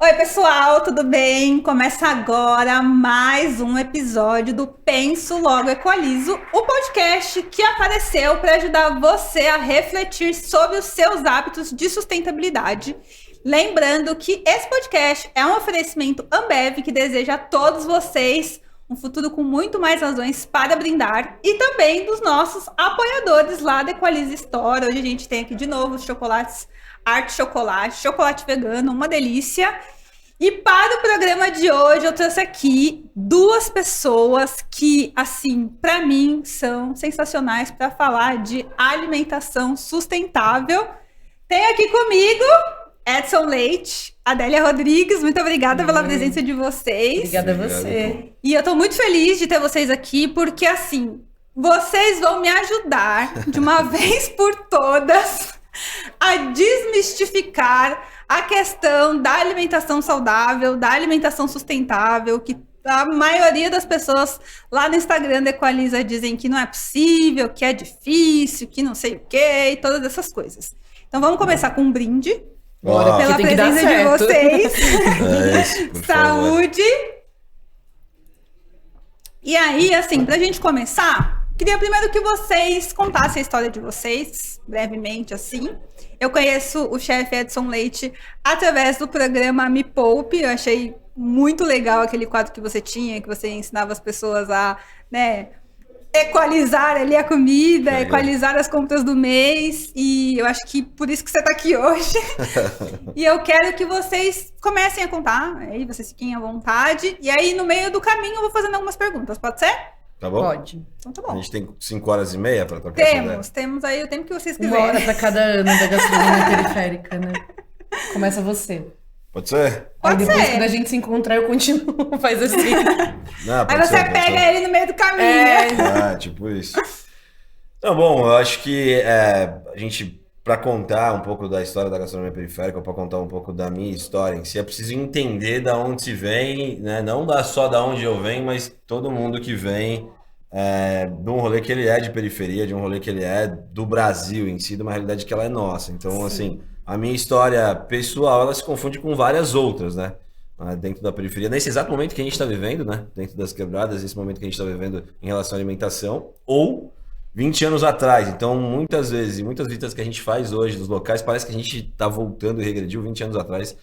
Oi, pessoal, tudo bem? Começa agora mais um episódio do Penso Logo Equalizo, o podcast que apareceu para ajudar você a refletir sobre os seus hábitos de sustentabilidade. Lembrando que esse podcast é um oferecimento Ambev que deseja a todos vocês um futuro com muito mais razões para brindar e também dos nossos apoiadores lá da Equalize Store. Hoje a gente tem aqui de novo os chocolates Arte Chocolate, chocolate vegano, uma delícia. E para o programa de hoje eu trouxe aqui duas pessoas que, assim, para mim são sensacionais para falar de alimentação sustentável. Tem aqui comigo Edson Leite, Adélia Rodrigues, muito obrigada pela presença de vocês. Obrigada a você. E eu tô muito feliz de ter vocês aqui, porque assim, vocês vão me ajudar de uma vez por todas a desmistificar a questão da alimentação saudável, da alimentação sustentável, que a maioria das pessoas lá no Instagram da Equaliza dizem que não é possível, que é difícil, que não sei o quê, e todas essas coisas. Então vamos começar com um brinde. Bora, Pela presença de vocês. Saúde. E aí, assim, pra gente começar, queria primeiro que vocês contassem a história de vocês, brevemente, assim. Eu conheço o chefe Edson Leite através do programa Me Poupe. Eu achei muito legal aquele quadro que você tinha, que você ensinava as pessoas a, né, equalizar ali a comida, equalizar as contas do mês, e eu acho que por isso que você está aqui hoje. E eu quero que vocês comecem a contar, aí vocês fiquem à vontade, e aí no meio do caminho eu vou fazendo algumas perguntas, pode ser? Tá bom? Pode. Então tá bom. A gente tem 5 horas e meia para trocar essa ideia? Temos aí o tempo que vocês 1 quiserem. hora para cada ano da gastronomia periférica, né? Começa você. Pode ser? Pode Aí depois, ser. quando a gente se encontrar, eu continuo. Faz assim. Não, Aí pode você ser, pode pega ser. ele no meio do caminho. Tipo isso. Então, bom, eu acho que a gente, para contar um pouco da história da gastronomia periférica, para contar um pouco da minha história em si, é preciso entender da onde se vem, né? Não só da onde eu venho, mas todo mundo que vem de um rolê que ele é de periferia, de um rolê que ele é do Brasil em si, de uma realidade que ela é nossa. Então, assim, a minha história pessoal, ela se confunde com várias outras, né? Dentro da periferia, nesse exato momento que a gente está vivendo, né? Dentro das quebradas, esse momento que a gente está vivendo em relação à alimentação, ou 20 anos atrás. Então, muitas vezes, muitas visitas que a gente faz hoje nos locais, parece que a gente está voltando e regrediu 20 anos atrás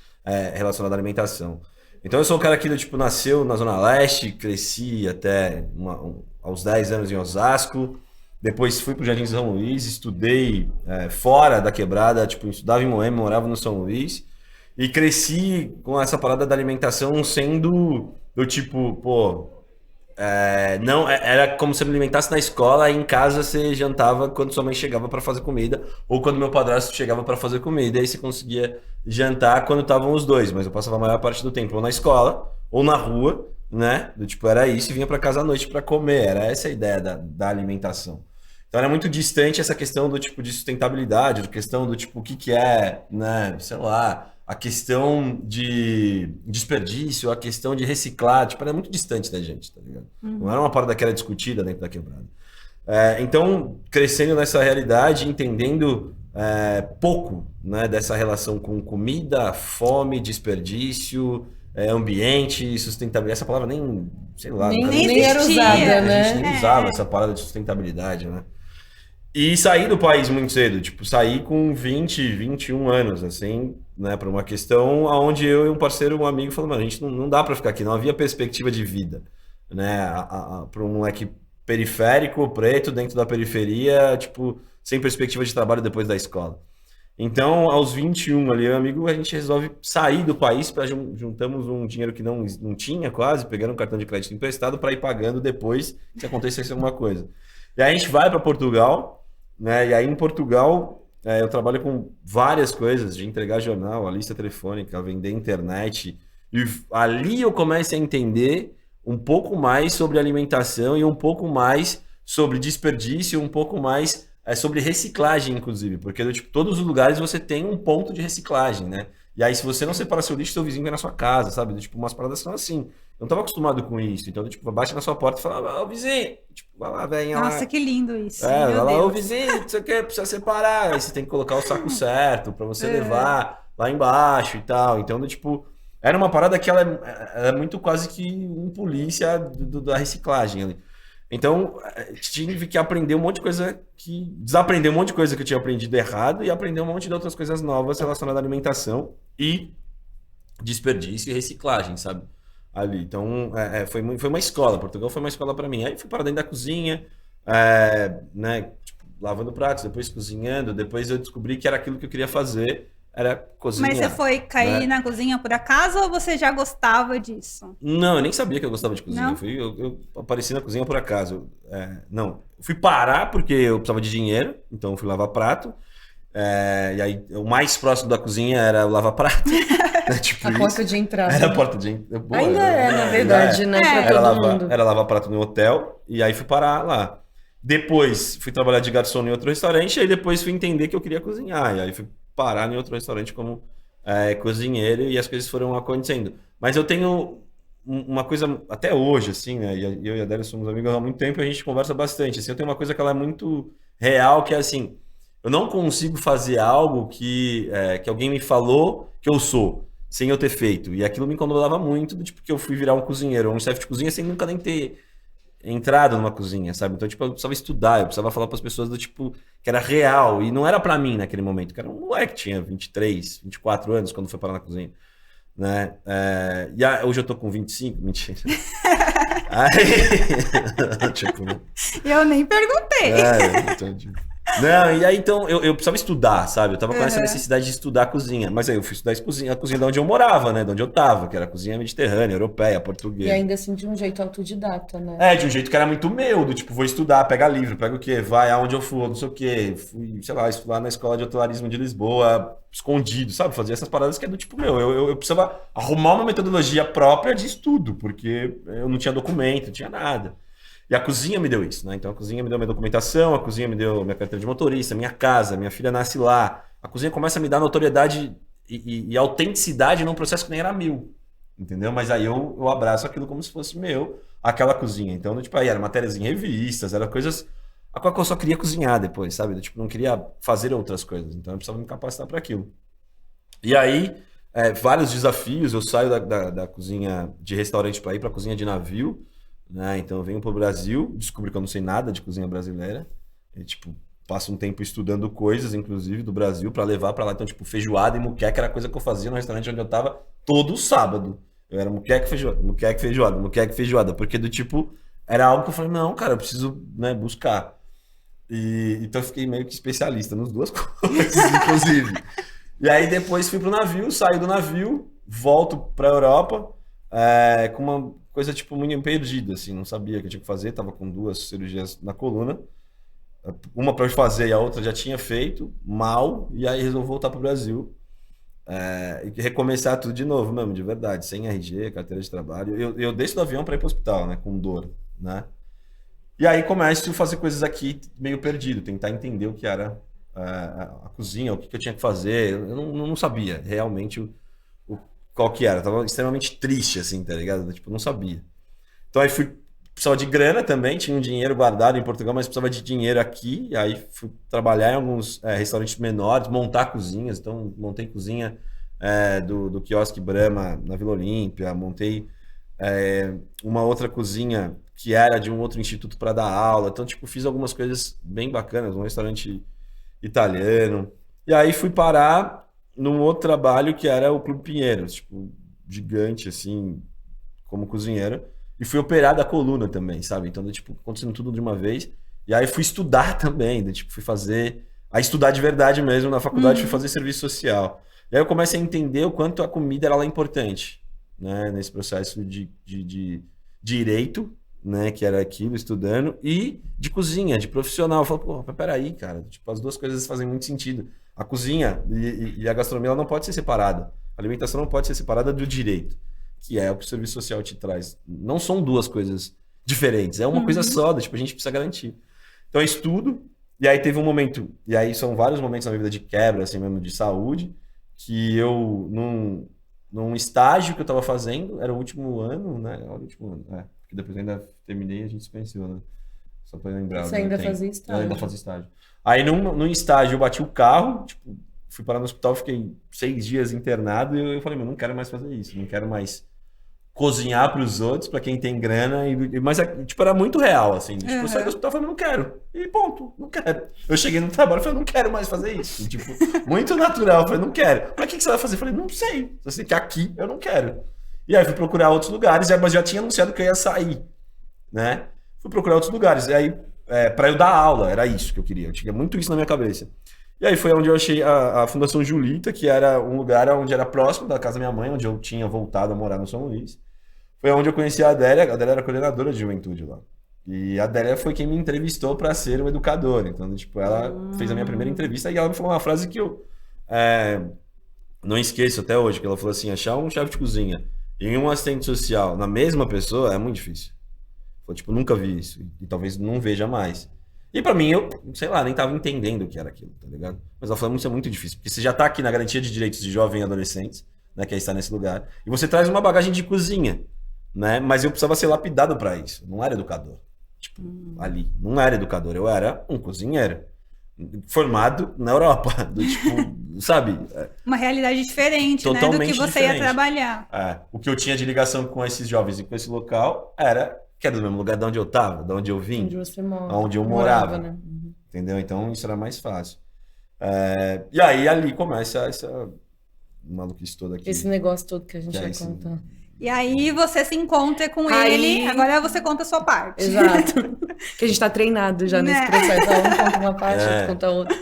relacionado à alimentação. Então, eu sou um cara que, tipo, nasceu na Zona Leste, cresci até aos 10 anos em Osasco, depois fui para o Jardim de São Luís, estudei fora da quebrada, tipo, estudava em Moema, morava no São Luís, e cresci com essa parada da alimentação sendo do tipo, pô, não, era como se eu me alimentasse na escola, e em casa você jantava quando sua mãe chegava para fazer comida, ou quando meu padrasto chegava para fazer comida, e aí você conseguia jantar quando estavam os dois, mas eu passava a maior parte do tempo ou na escola, ou na rua, né? Do tipo, era isso, e vinha para casa à noite para comer, era essa a ideia da alimentação. Então era muito distante essa questão do tipo de sustentabilidade, a questão do tipo, o que é, né, sei lá, a questão de desperdício, a questão de reciclar, tipo, era muito distante da gente, tá ligado? Não era uma parada que era discutida dentro da quebrada. Então, crescendo nessa realidade, entendendo pouco, né, dessa relação com comida, fome, desperdício, ambiente, sustentabilidade. Essa palavra nem, sei lá, Nem era usada, né? A gente nem usava essa parada de sustentabilidade, né? E saí do país muito cedo, tipo, saí com 20, 21 anos, assim, né, para uma questão onde eu e um parceiro, um amigo, falamos, mano, a gente não dá para ficar aqui, não havia perspectiva de vida, né, para um moleque periférico, preto, dentro da periferia, tipo, sem perspectiva de trabalho depois da escola. Então, aos 21 ali, meu amigo, a gente resolve sair do país, juntamos um dinheiro que não tinha quase, pegando um cartão de crédito emprestado para ir pagando depois se acontecesse alguma coisa. E aí a gente vai para Portugal, né? E aí em Portugal eu trabalho com várias coisas, de entregar jornal, a lista telefônica, vender internet. E ali eu começo a entender um pouco mais sobre alimentação e um pouco mais sobre desperdício, um pouco mais sobre reciclagem, inclusive. Porque tipo, todos os lugares você tem um ponto de reciclagem, né? E aí se você não separa seu lixo, seu vizinho vem na sua casa, sabe? Tipo, umas paradas são assim. Eu não estava acostumado com isso. Então, tipo, bate na sua porta e fala, ô vizinho, tipo, vai lá, velhinha lá. Nossa, que lindo isso. Vai Meu lá, Deus. ô vizinho, você quer, precisa separar. Aí você tem que colocar o saco certo para você levar lá embaixo e tal. Então, tipo, Era uma parada que ela é muito quase que um polícia da reciclagem ali. Então, tive que aprender um monte de coisa desaprender um monte de coisa que eu tinha aprendido errado e aprender um monte de outras coisas novas relacionadas à alimentação e desperdício e reciclagem, sabe? Ali. Então, foi uma escola. Portugal foi uma escola para mim. Aí fui para dentro da cozinha, né? Tipo, lavando pratos, depois cozinhando. Depois eu descobri que era aquilo que eu queria fazer, era cozinhar. Mas você foi cair né? na cozinha por acaso ou você já gostava disso? Não, eu nem sabia que eu gostava de cozinha. Não? Eu apareci na cozinha por acaso. Não, eu fui parar porque eu precisava de dinheiro, então eu fui lavar prato. E aí, o mais próximo da cozinha era o lava-prato. Né? Tipo A isso. porta de entrada. Era a porta de entrada. Ainda na verdade, né? Pra todo mundo. Era lavar prato no hotel, e aí fui parar lá. Depois fui trabalhar de garçom em outro restaurante, e aí depois fui entender que eu queria cozinhar. E aí fui parar em outro restaurante como cozinheiro, e as coisas foram acontecendo. Mas eu tenho uma coisa, até hoje, assim, né? E eu e a Adélia somos amigos há muito tempo e a gente conversa bastante. Assim, eu tenho uma coisa que ela é muito real, que é assim, eu não consigo fazer algo que alguém me falou que eu sou, sem eu ter feito. E aquilo me incomodava muito, do tipo que eu fui virar um cozinheiro, ou um chefe de cozinha, sem nunca nem ter entrado numa cozinha, sabe? Então, tipo, eu precisava estudar, eu precisava falar para as pessoas do tipo que era real, e não era para mim naquele momento, que era um moleque que tinha 23, 24 anos quando foi parar na cozinha, né? Hoje eu tô com 25, mentira. Aí, tipo, né? Eu nem perguntei. Não, e aí então eu precisava estudar, sabe? Eu tava com essa necessidade de estudar a cozinha. Mas aí eu fui estudar a cozinha de onde eu morava, né? De onde eu tava, que era a cozinha mediterrânea, europeia, portuguesa. E ainda assim de um jeito autodidata, né? De um jeito que era muito meu, do tipo, vou estudar, pega livro, pega o quê? Vai aonde eu for, não sei o quê. Fui, sei lá, estudar na escola de hotelarismo de Lisboa, escondido, sabe? Fazia essas paradas que é do tipo meu. Eu precisava arrumar uma metodologia própria de estudo, porque eu não tinha documento, não tinha nada. E a cozinha me deu isso, né? Então a cozinha me deu minha documentação, a cozinha me deu minha carteira de motorista, minha casa, minha filha nasce lá. A cozinha começa a me dar notoriedade e autenticidade num processo que nem era meu, entendeu? Mas aí eu abraço aquilo como se fosse meu, aquela cozinha. Então, tipo, aí era matérias em revistas, era coisas a qual eu só queria cozinhar depois, sabe? Eu, tipo, não queria fazer outras coisas, então eu precisava me capacitar para aquilo. E aí, vários desafios, eu saio da cozinha de restaurante para ir para a cozinha de navio, né? Então eu venho pro Brasil, descobri que eu não sei nada de cozinha brasileira, e, tipo, passo um tempo estudando coisas, inclusive do Brasil, para levar para lá. Então, tipo, feijoada e muqueca era coisa que eu fazia no restaurante onde eu tava todo sábado. Eu era muqueca, feijoada, muqueca, feijoada, muqueca, feijoada, porque do tipo, era algo que eu falei, não, cara, eu preciso, né, buscar. Então eu fiquei meio que especialista nas duas coisas, inclusive. E aí depois fui pro navio, saio do navio, volto pra Europa, com uma coisa, tipo, muito perdida, assim, não sabia o que eu tinha que fazer, tava com 2 cirurgias na coluna, uma para eu fazer e a outra já tinha feito, mal, e aí resolvi voltar pro Brasil, e recomeçar tudo de novo mesmo, de verdade, sem RG, carteira de trabalho. Eu desço do avião para ir pro hospital, né, com dor, né, e aí começo a fazer coisas aqui meio perdido, tentar entender o que era a cozinha, o que eu tinha que fazer, eu não sabia realmente qual que era. Eu tava extremamente triste, assim, tá ligado? Tipo, não sabia. Então aí precisava de grana também, tinha um dinheiro guardado em Portugal, mas precisava de dinheiro aqui. E aí fui trabalhar em alguns restaurantes menores, montar cozinhas. Então montei cozinha do quiosque Brahma na Vila Olímpia, montei uma outra cozinha que era de um outro instituto para dar aula. Então, tipo, fiz algumas coisas bem bacanas, um restaurante italiano. E aí fui parar num outro trabalho que era o Clube Pinheiros, tipo, gigante, assim, como cozinheiro. E fui operar da coluna também, sabe? Então, tipo, acontecendo tudo de uma vez. E aí fui estudar também, tipo, fui estudar de verdade mesmo na faculdade, fui fazer serviço social. E aí eu comecei a entender o quanto a comida era lá importante, né? Nesse processo de direito, né? Que era aquilo, estudando, e de cozinha, de profissional. Eu falo, pô, mas peraí, cara, tipo, as duas coisas fazem muito sentido. A cozinha e a gastronomia ela não pode ser separada. A alimentação não pode ser separada do direito, que é o que o serviço social te traz. Não são duas coisas diferentes, é uma coisa só, tipo, a gente precisa garantir. Então eu estudo, e aí teve um momento, e aí são vários momentos na minha vida de quebra, assim mesmo, de saúde, que eu, num estágio que eu estava fazendo, era o último ano, né? Era o último ano, porque depois eu ainda terminei e a gente se conheceu, né? Só pra lembrar. Você ainda fazia estágio. Eu ainda fazia estágio. Aí num estágio eu bati o carro, tipo, fui parar no hospital, fiquei 6 dias internado e eu falei, não quero mais fazer isso, não quero mais cozinhar para os outros, para quem tem grana, mas tipo, era muito real, assim, tipo, eu saí do hospital e falei, não quero, e ponto, não quero. Eu cheguei no trabalho e falei, não quero mais fazer isso, e, tipo, muito natural, eu falei, não quero. Mas o que você vai fazer? Eu falei, não sei, eu sei que aqui eu não quero. E aí fui procurar outros lugares, mas já tinha anunciado que eu ia sair, né? Fui procurar outros lugares, e aí, para eu dar aula, era isso que eu queria, eu tinha muito isso na minha cabeça. E aí foi onde eu achei a Fundação Julita, que era um lugar onde era próximo da casa da minha mãe, onde eu tinha voltado a morar no São Luís. Foi onde eu conheci a Adélia era coordenadora de juventude lá. E a Adélia foi quem me entrevistou para ser um educador. Então, tipo, ela fez a minha primeira entrevista e ela me falou uma frase que eu não esqueço até hoje, que ela falou assim, achar um chefe de cozinha e um assistente social na mesma pessoa é muito difícil. Eu, tipo, nunca vi isso e talvez não veja mais. E pra mim, eu, sei lá, nem tava entendendo o que era aquilo, tá ligado? Mas ela falou, isso é muito difícil, porque você já tá aqui na garantia de direitos de jovens e adolescentes, né, que é estar nesse lugar, e você traz uma bagagem de cozinha, né? Mas eu precisava ser lapidado para isso. Não era educador. Tipo, ali. Não era educador. Eu era um cozinheiro. Formado na Europa. Do, tipo, sabe? Uma realidade diferente, totalmente, né? Do que você diferente. ia trabalhar. O que eu tinha de ligação com esses jovens e com esse local era que era do mesmo lugar de onde eu tava, de onde eu vim. Onde você mora. Onde eu morava. Né? Entendeu? Então isso era mais fácil. E aí ali começa essa maluquice toda aqui. Esse negócio todo que a gente vai contar. E aí você se encontra com ele, agora você conta a sua parte. Exato. Que a gente tá treinado já nesse processo. Um conta uma parte, outro conta outra.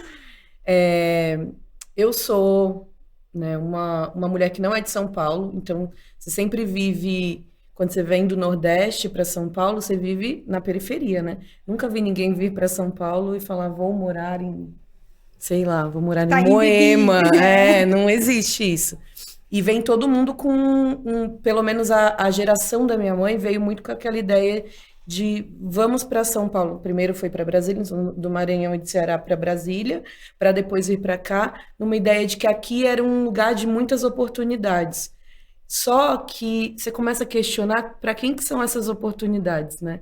Eu sou, né, uma mulher que não é de São Paulo, então você sempre vive, quando você vem do Nordeste para São Paulo, você vive na periferia, né? Nunca vi ninguém vir para São Paulo e falar, vou morar em, sei lá, vou morar em Moema. Não existe isso. E vem todo mundo com, pelo menos a geração da minha mãe veio muito com aquela ideia de vamos para São Paulo. Primeiro foi para Brasília, do Maranhão e de Ceará para Brasília, para depois vir para cá, numa ideia de que aqui era um lugar de muitas oportunidades. Só que você começa a questionar para quem que são essas oportunidades, né?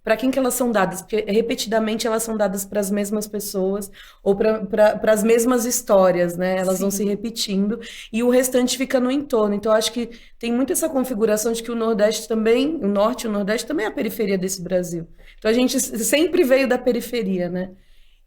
Para quem que elas são dadas? Porque repetidamente elas são dadas para as mesmas pessoas ou para as mesmas histórias, né? Elas vão se repetindo e o restante fica no entorno. Então, eu acho que tem muito essa configuração de que o Nordeste também, o Norte e o Nordeste também é a periferia desse Brasil. Então, a gente sempre veio da periferia, né?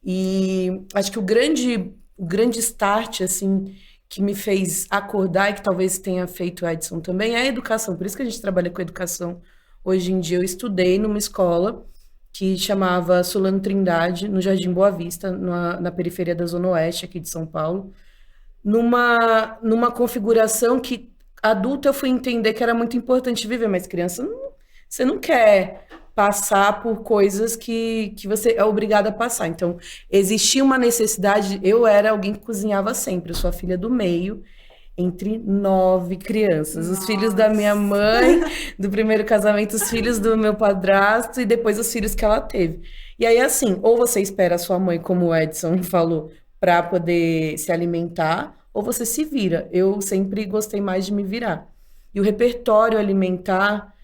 E acho que o grande start, assim, que me fez acordar e que talvez tenha feito o Edson também é a educação. Por isso que a gente trabalha com educação. Hoje em dia eu estudei numa escola que chamava Solano Trindade, no Jardim Boa Vista, na periferia da Zona Oeste aqui de São Paulo, numa configuração que adulta eu fui entender que era muito importante viver, mas criança, você não quer passar por coisas que você é obrigado a passar. Então, existia uma necessidade, eu era alguém que cozinhava sempre, eu sou a filha do meio, entre 9 crianças. Os filhos da minha mãe, do primeiro casamento, os filhos do meu padrasto e depois os filhos que ela teve. E aí, assim, ou você espera a sua mãe, como o Edson falou, para poder se alimentar, ou você se vira. Eu sempre gostei mais de me virar. E o repertório alimentar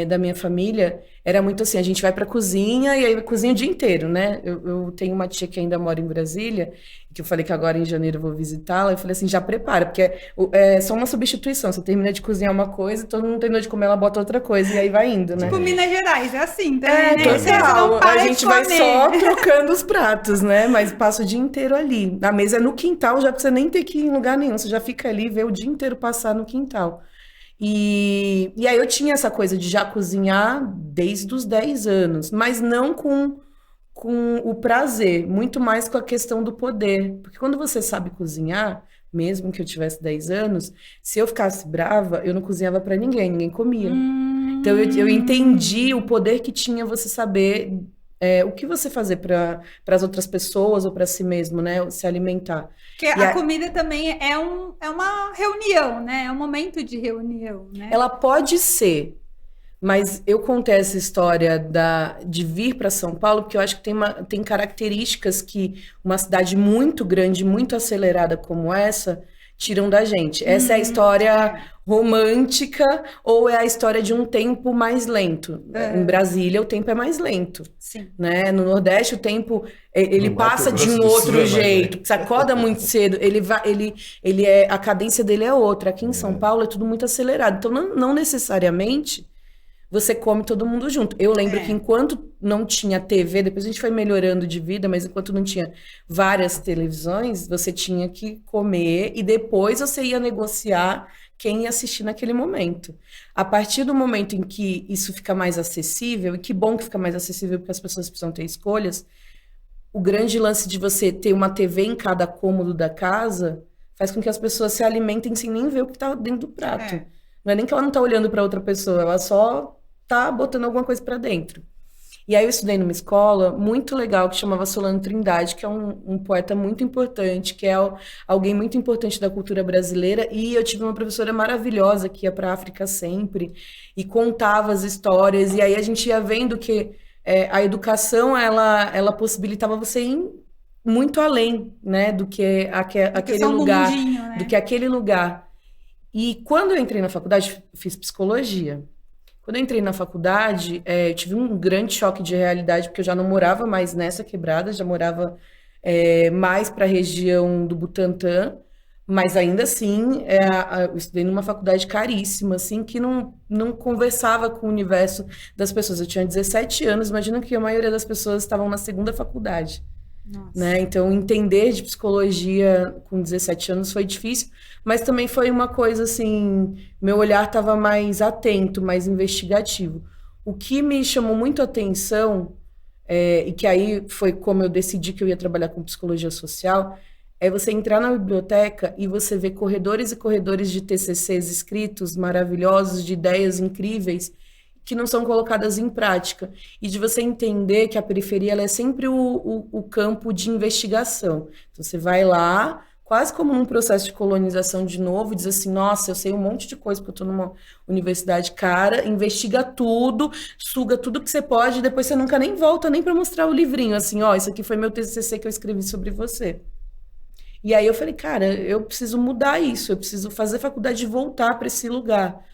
da minha família era muito assim, a gente vai pra cozinha e aí cozinha o dia inteiro, né? Eu tenho uma tia que ainda mora em Brasília, que eu falei que agora em janeiro eu vou visitá-la, eu falei assim, já prepara, porque é só uma substituição, você termina de cozinhar uma coisa, todo mundo terminou de comer, ela bota outra coisa, e aí vai indo, né? Tipo Minas Gerais, é assim, né? Total, a gente vai só trocando os pratos, né? Mas passa o dia inteiro ali. A mesa é no quintal, já precisa nem ter que ir em lugar nenhum, você já fica ali e vê o dia inteiro passar no quintal. E aí eu tinha essa coisa de já cozinhar desde os 10 anos, mas não com o prazer, muito mais com a questão do poder. Porque quando você sabe cozinhar, mesmo que eu tivesse 10 anos, se eu ficasse brava, eu não cozinhava para ninguém comia. Então eu entendi o poder que tinha você saber o que você fazer para as outras pessoas ou para si mesmo, né? Se alimentar. Porque a comida também é uma reunião, né? É um momento de reunião, né? Ela pode ser, mas eu contei essa história de vir para São Paulo porque eu acho que tem características que uma cidade muito grande, muito acelerada como essa, tiram da gente. Essa é a história romântica ou é a história de um tempo mais lento? Em Brasília, o tempo é mais lento. Sim. Né? No Nordeste, o tempo ele No passa Mato de Grosso um do outro Sul é mais jeito. lento. Você acorda muito cedo, a cadência dele é outra. Aqui em São Paulo é tudo muito acelerado. Então, não necessariamente você come todo mundo junto. Eu lembro que enquanto não tinha TV, depois a gente foi melhorando de vida, mas enquanto não tinha várias televisões, você tinha que comer e depois você ia negociar quem ia assistir naquele momento. A partir do momento em que isso fica mais acessível, e que bom que fica mais acessível porque as pessoas precisam ter escolhas, o grande lance de você ter uma TV em cada cômodo da casa faz com que as pessoas se alimentem sem nem ver o que está dentro do prato. Não é nem que ela não está olhando para outra pessoa, ela só tá botando alguma coisa para dentro. E aí eu estudei numa escola muito legal que chamava Solano Trindade, que é um poeta muito importante, que é alguém muito importante da cultura brasileira, e eu tive uma professora maravilhosa que ia para a África sempre e contava as histórias, e aí a gente ia vendo que a educação ela possibilitava você ir muito além, né, do que aquele lugar, mundinho, né? do que aquele lugar. E quando eu entrei na faculdade, fiz psicologia. Quando eu entrei na faculdade, eu tive um grande choque de realidade, porque eu já não morava mais nessa quebrada, já morava mais para a região do Butantã, mas ainda assim, eu estudei numa faculdade caríssima, assim, que não conversava com o universo das pessoas. Eu tinha 17 anos, imagina que a maioria das pessoas estavam na segunda faculdade. Né? Então, entender de psicologia com 17 anos foi difícil, mas também foi uma coisa assim, meu olhar estava mais atento, mais investigativo. O que me chamou muito a atenção, e que aí foi como eu decidi que eu ia trabalhar com psicologia social, é você entrar na biblioteca e você ver corredores e corredores de TCCs escritos maravilhosos, de ideias incríveis, que não são colocadas em prática. E de você entender que a periferia ela é sempre o campo de investigação. Então, você vai lá, quase como num processo de colonização de novo, e diz assim, nossa, eu sei um monte de coisa, porque eu estou numa universidade cara, investiga tudo, suga tudo que você pode, e depois você nunca nem volta nem para mostrar o livrinho, assim, ó, isso aqui foi meu TCC que eu escrevi sobre você. E aí eu falei, cara, eu preciso mudar isso, eu preciso fazer faculdade e voltar para esse lugar.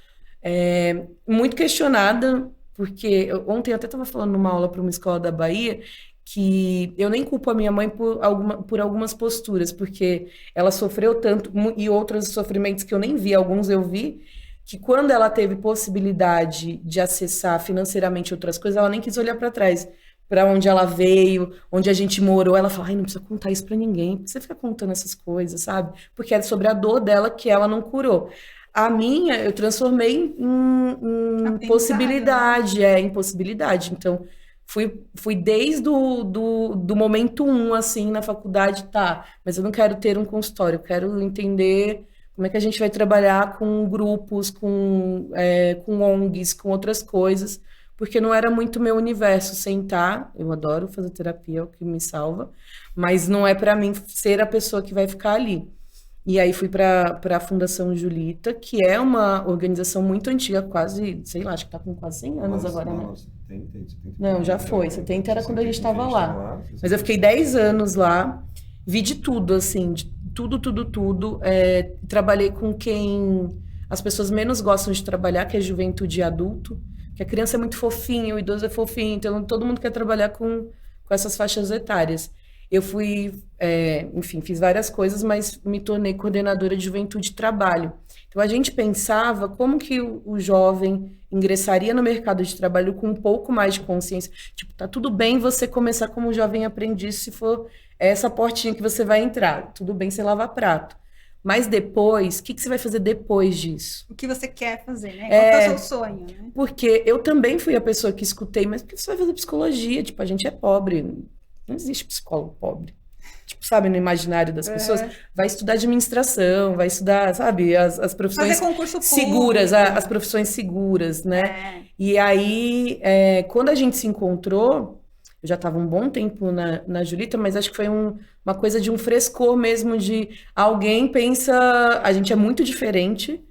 Muito questionada, porque ontem eu até estava falando numa aula para uma escola da Bahia, que eu nem culpo a minha mãe por algumas posturas, porque ela sofreu tanto, e outros sofrimentos que eu nem vi, alguns eu vi, que quando ela teve possibilidade de acessar financeiramente outras coisas, ela nem quis olhar para trás, para onde ela veio, onde a gente morou. Ela fala, ai, não precisa contar isso para ninguém, porque você fica contando essas coisas, sabe? Porque é sobre a dor dela que ela não curou. A minha, eu transformei em possibilidade, né? em possibilidade. Então, fui desde do momento 1, assim, na faculdade, tá, mas eu não quero ter um consultório, eu quero entender como é que a gente vai trabalhar com grupos, com ONGs, com outras coisas, porque não era muito meu universo sentar, eu adoro fazer terapia, é o que me salva, mas não é para mim ser a pessoa que vai ficar ali. E aí fui para a Fundação Julita, que é uma organização muito antiga, quase, sei lá, acho que está com quase 100 anos agora, né? 70, Não, já foi. 70 era quando a gente estava lá. 60. Mas eu fiquei 10 anos lá, vi de tudo, assim, de tudo. Trabalhei com quem as pessoas menos gostam de trabalhar, que é juventude e adulto, que a criança é muito fofinha, o idoso é fofinho, então todo mundo quer trabalhar com essas faixas etárias. Eu fui, enfim, fiz várias coisas, mas me tornei coordenadora de juventude e trabalho. Então, a gente pensava como que o jovem ingressaria no mercado de trabalho com um pouco mais de consciência. Tipo, tá tudo bem você começar como jovem aprendiz se for essa portinha que você vai entrar. Tudo bem você lavar prato. Mas depois, o que você vai fazer depois disso? O que você quer fazer, né? Qual que é o seu sonho, né? Porque eu também fui a pessoa que escutei, mas por que você vai fazer psicologia? Tipo, a gente é pobre. Não existe psicólogo pobre. Tipo, sabe, no imaginário das pessoas, vai estudar administração, vai estudar, sabe, as profissões seguras, as profissões seguras, né? E aí, quando a gente se encontrou, eu já estava um bom tempo na Julita, mas acho que foi uma coisa de um frescor mesmo, de alguém pensa, a gente é muito diferente,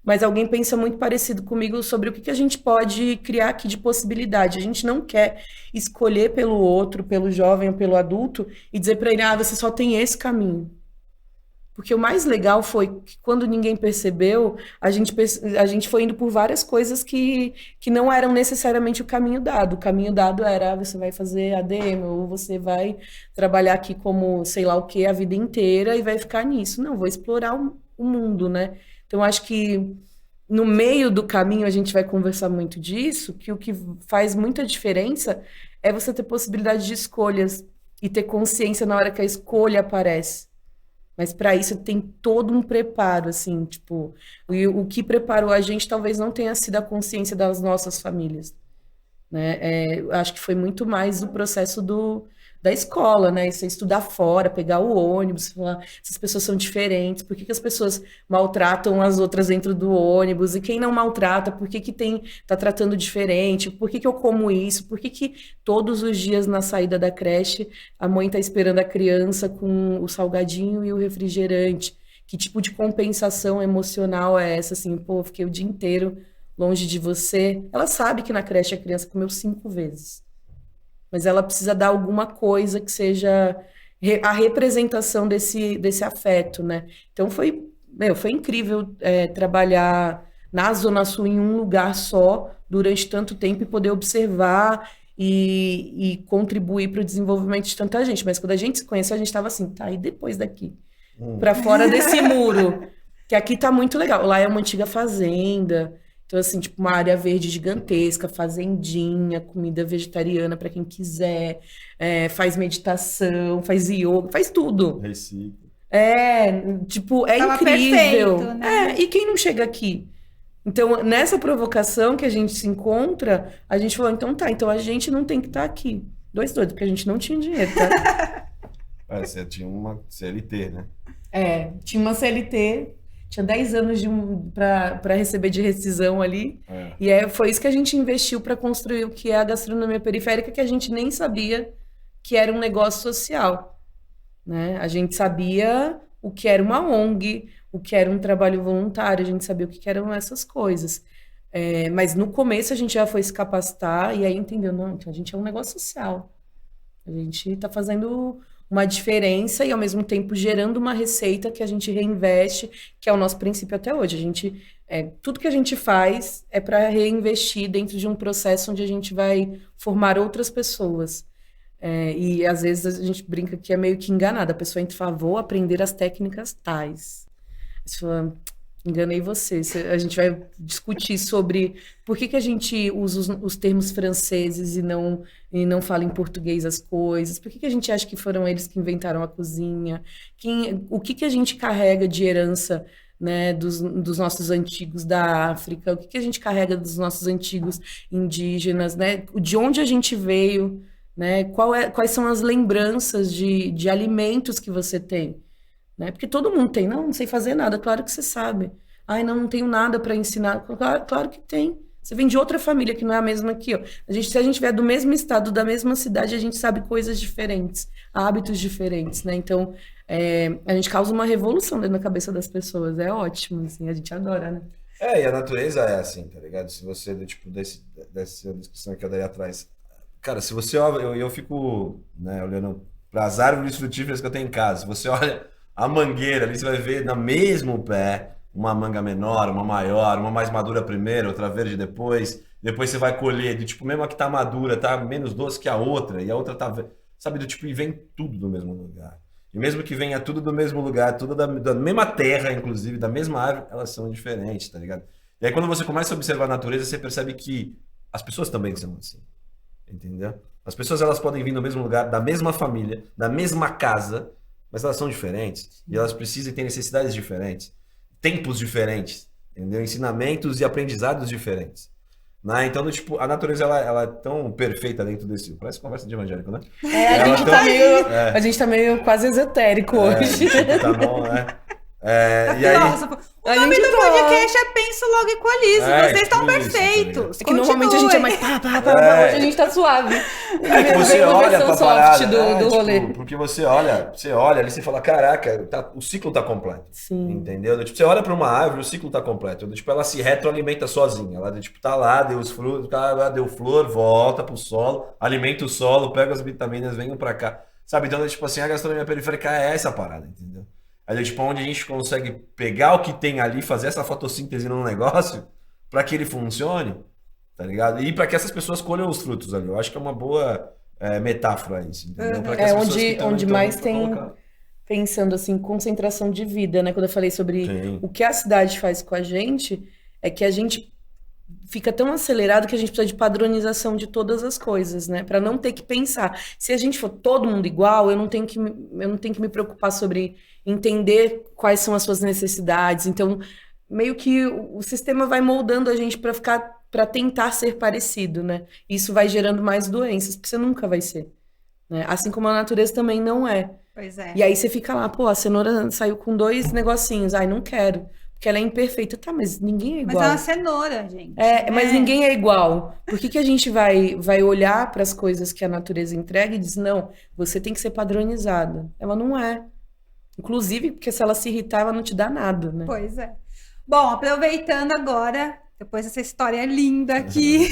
mas alguém pensa muito parecido comigo sobre o que a gente pode criar aqui de possibilidade. A gente não quer escolher pelo outro, pelo jovem ou pelo adulto, e dizer para ele, você só tem esse caminho. Porque o mais legal foi que quando ninguém percebeu, a gente foi indo por várias coisas que não eram necessariamente o caminho dado. O caminho dado era, você vai fazer ADM, ou você vai trabalhar aqui como sei lá o que a vida inteira e vai ficar nisso. Não, vou explorar o mundo, né? Então, acho que no meio do caminho a gente vai conversar muito disso, que o que faz muita diferença é você ter possibilidade de escolhas e ter consciência na hora que a escolha aparece. Mas para isso tem todo um preparo, assim, tipo, e o que preparou a gente talvez não tenha sido a consciência das nossas famílias, né? Acho que foi muito mais o processo da escola, né? Você estudar fora, pegar o ônibus, falar, essas pessoas são diferentes, por que as pessoas maltratam as outras dentro do ônibus? E quem não maltrata, por que tá tratando diferente? Por que eu como isso? Por que todos os dias na saída da creche a mãe tá esperando a criança com o salgadinho e o refrigerante? Que tipo de compensação emocional é essa? Assim, pô, fiquei o dia inteiro longe de você. Ela sabe que na creche a criança comeu 5 vezes. Mas ela precisa dar alguma coisa que seja a representação desse afeto, né? Então foi incrível trabalhar na Zona Sul em um lugar só durante tanto tempo e poder observar e contribuir para o desenvolvimento de tanta gente. Mas quando a gente se conheceu, a gente estava assim, tá, e depois daqui? Para fora desse muro, que aqui tá muito legal. Lá é uma antiga fazenda. Então, assim, tipo, uma área verde gigantesca, fazendinha, comida vegetariana para quem quiser, faz meditação, faz yoga, faz tudo. Recicla. Tipo, é Tava incrível. perfeito, né? E quem não chega aqui? Então, nessa provocação que a gente se encontra, a gente falou, então a gente não tem que estar aqui. Dois, porque a gente não tinha dinheiro, tá? Você tinha uma CLT, né? Tinha uma CLT... Tinha 10 anos para receber de rescisão ali. E foi isso que a gente investiu para construir o que é a gastronomia periférica, que a gente nem sabia que era um negócio social, né? A gente sabia o que era uma ONG, o que era um trabalho voluntário, a gente sabia o que eram essas coisas. Mas no começo a gente já foi se capacitar e aí entendeu, não, então a gente é um negócio social. A gente está fazendo uma diferença e, ao mesmo tempo, gerando uma receita que a gente reinveste, que é o nosso princípio até hoje. A gente, tudo que a gente faz é para reinvestir dentro de um processo onde a gente vai formar outras pessoas. E, às vezes, a gente brinca que é meio que enganada. A pessoa entra e fala, vou aprender as técnicas tais. Você fala, enganei você. A gente vai discutir sobre por que a gente usa os termos franceses e não fala em português as coisas, por que a gente acha que foram eles que inventaram a cozinha, o que a gente carrega de herança, né, dos nossos antigos da África, o que a gente carrega dos nossos antigos indígenas, né, de onde a gente veio, né, quais são as lembranças de alimentos que você tem. Né? Porque todo mundo tem, não sei fazer nada, claro que você sabe. Ai, não tenho nada para ensinar. Claro que tem. Você vem de outra família que não é a mesma aqui, ó. Se a gente vier do mesmo estado, da mesma cidade, a gente sabe coisas diferentes, hábitos diferentes, né? Então, a gente causa uma revolução dentro da cabeça das pessoas. É ótimo, assim, a gente adora, né? E a natureza é assim, tá ligado? Se você, tipo, dessa descrição que eu dei atrás. Cara, se você olha, eu fico, né, olhando para as árvores frutíferas que eu tenho em casa. Se você olha a mangueira ali, você vai ver no mesmo pé uma manga menor, uma maior, uma mais madura primeiro, outra verde depois você vai colher, tipo, mesmo a que tá madura, tá menos doce que a outra, e a outra tá, sabe, e vem tudo do mesmo lugar. E mesmo que venha tudo do mesmo lugar, tudo da mesma terra, inclusive, da mesma árvore, elas são diferentes, tá ligado? E aí quando você começa a observar a natureza, você percebe que as pessoas também são assim, entendeu? As pessoas, elas podem vir do mesmo lugar, da mesma família, da mesma casa, mas elas são diferentes, e elas precisam ter necessidades diferentes, tempos diferentes, entendeu? Ensinamentos e aprendizados diferentes. Né? Então, tipo, a natureza ela é tão perfeita dentro desse... Parece conversa de evangélico, né? A gente tá meio quase esotérico hoje. Tipo, tá bom, né? E aí... O nome do podcast é Penso Logo Equalizo. Vocês estão perfeitos. É que normalmente a gente é mais hoje a gente tá suave. É que você olha pra parada, do rolê. Tipo, porque você olha ali e você fala, caraca, o ciclo tá completo. Sim. Entendeu? Tipo, você olha pra uma árvore, o ciclo tá completo. Tipo, ela se retroalimenta sozinha. Ela, tipo, tá lá, deu os frutos, deu flor, volta pro solo, alimenta o solo, pega as vitaminas, vem pra cá. Sabe? Então, tipo assim, a gastronomia periférica é essa parada, entendeu? Aí, tipo, onde a gente consegue pegar o que tem ali, fazer essa fotossíntese num negócio para que ele funcione, tá ligado? E para que essas pessoas colham os frutos ali. Eu acho que é uma boa metáfora isso, entendeu? Pra que as pessoas que estão onde então, mais pra tem, colocar. pensando assim, concentração de vida, né? Quando eu falei sobre Sim. o que a cidade faz com a gente, é que a gente fica tão acelerado que a gente precisa de padronização de todas as coisas, né? Para não ter que pensar. Se a gente for todo mundo igual, eu não tenho que me preocupar sobre entender quais são as suas necessidades. Então, meio que o sistema vai moldando a gente para tentar ser parecido, né? Isso vai gerando mais doenças, porque você nunca vai ser, né? Assim como a natureza também não é. Pois é. E aí você fica lá, pô, a cenoura saiu com 2 negocinhos, ai, não quero, porque ela é imperfeita. Tá, mas ninguém é Mas igual. é uma cenoura, gente. Mas ninguém é igual. Por que que a gente vai olhar para as coisas que a natureza entrega e diz, não, você tem que ser padronizada? Ela não é. Inclusive, porque se ela se irritar, ela não te dá nada, né? Pois é. Bom, aproveitando agora, depois dessa história linda aqui,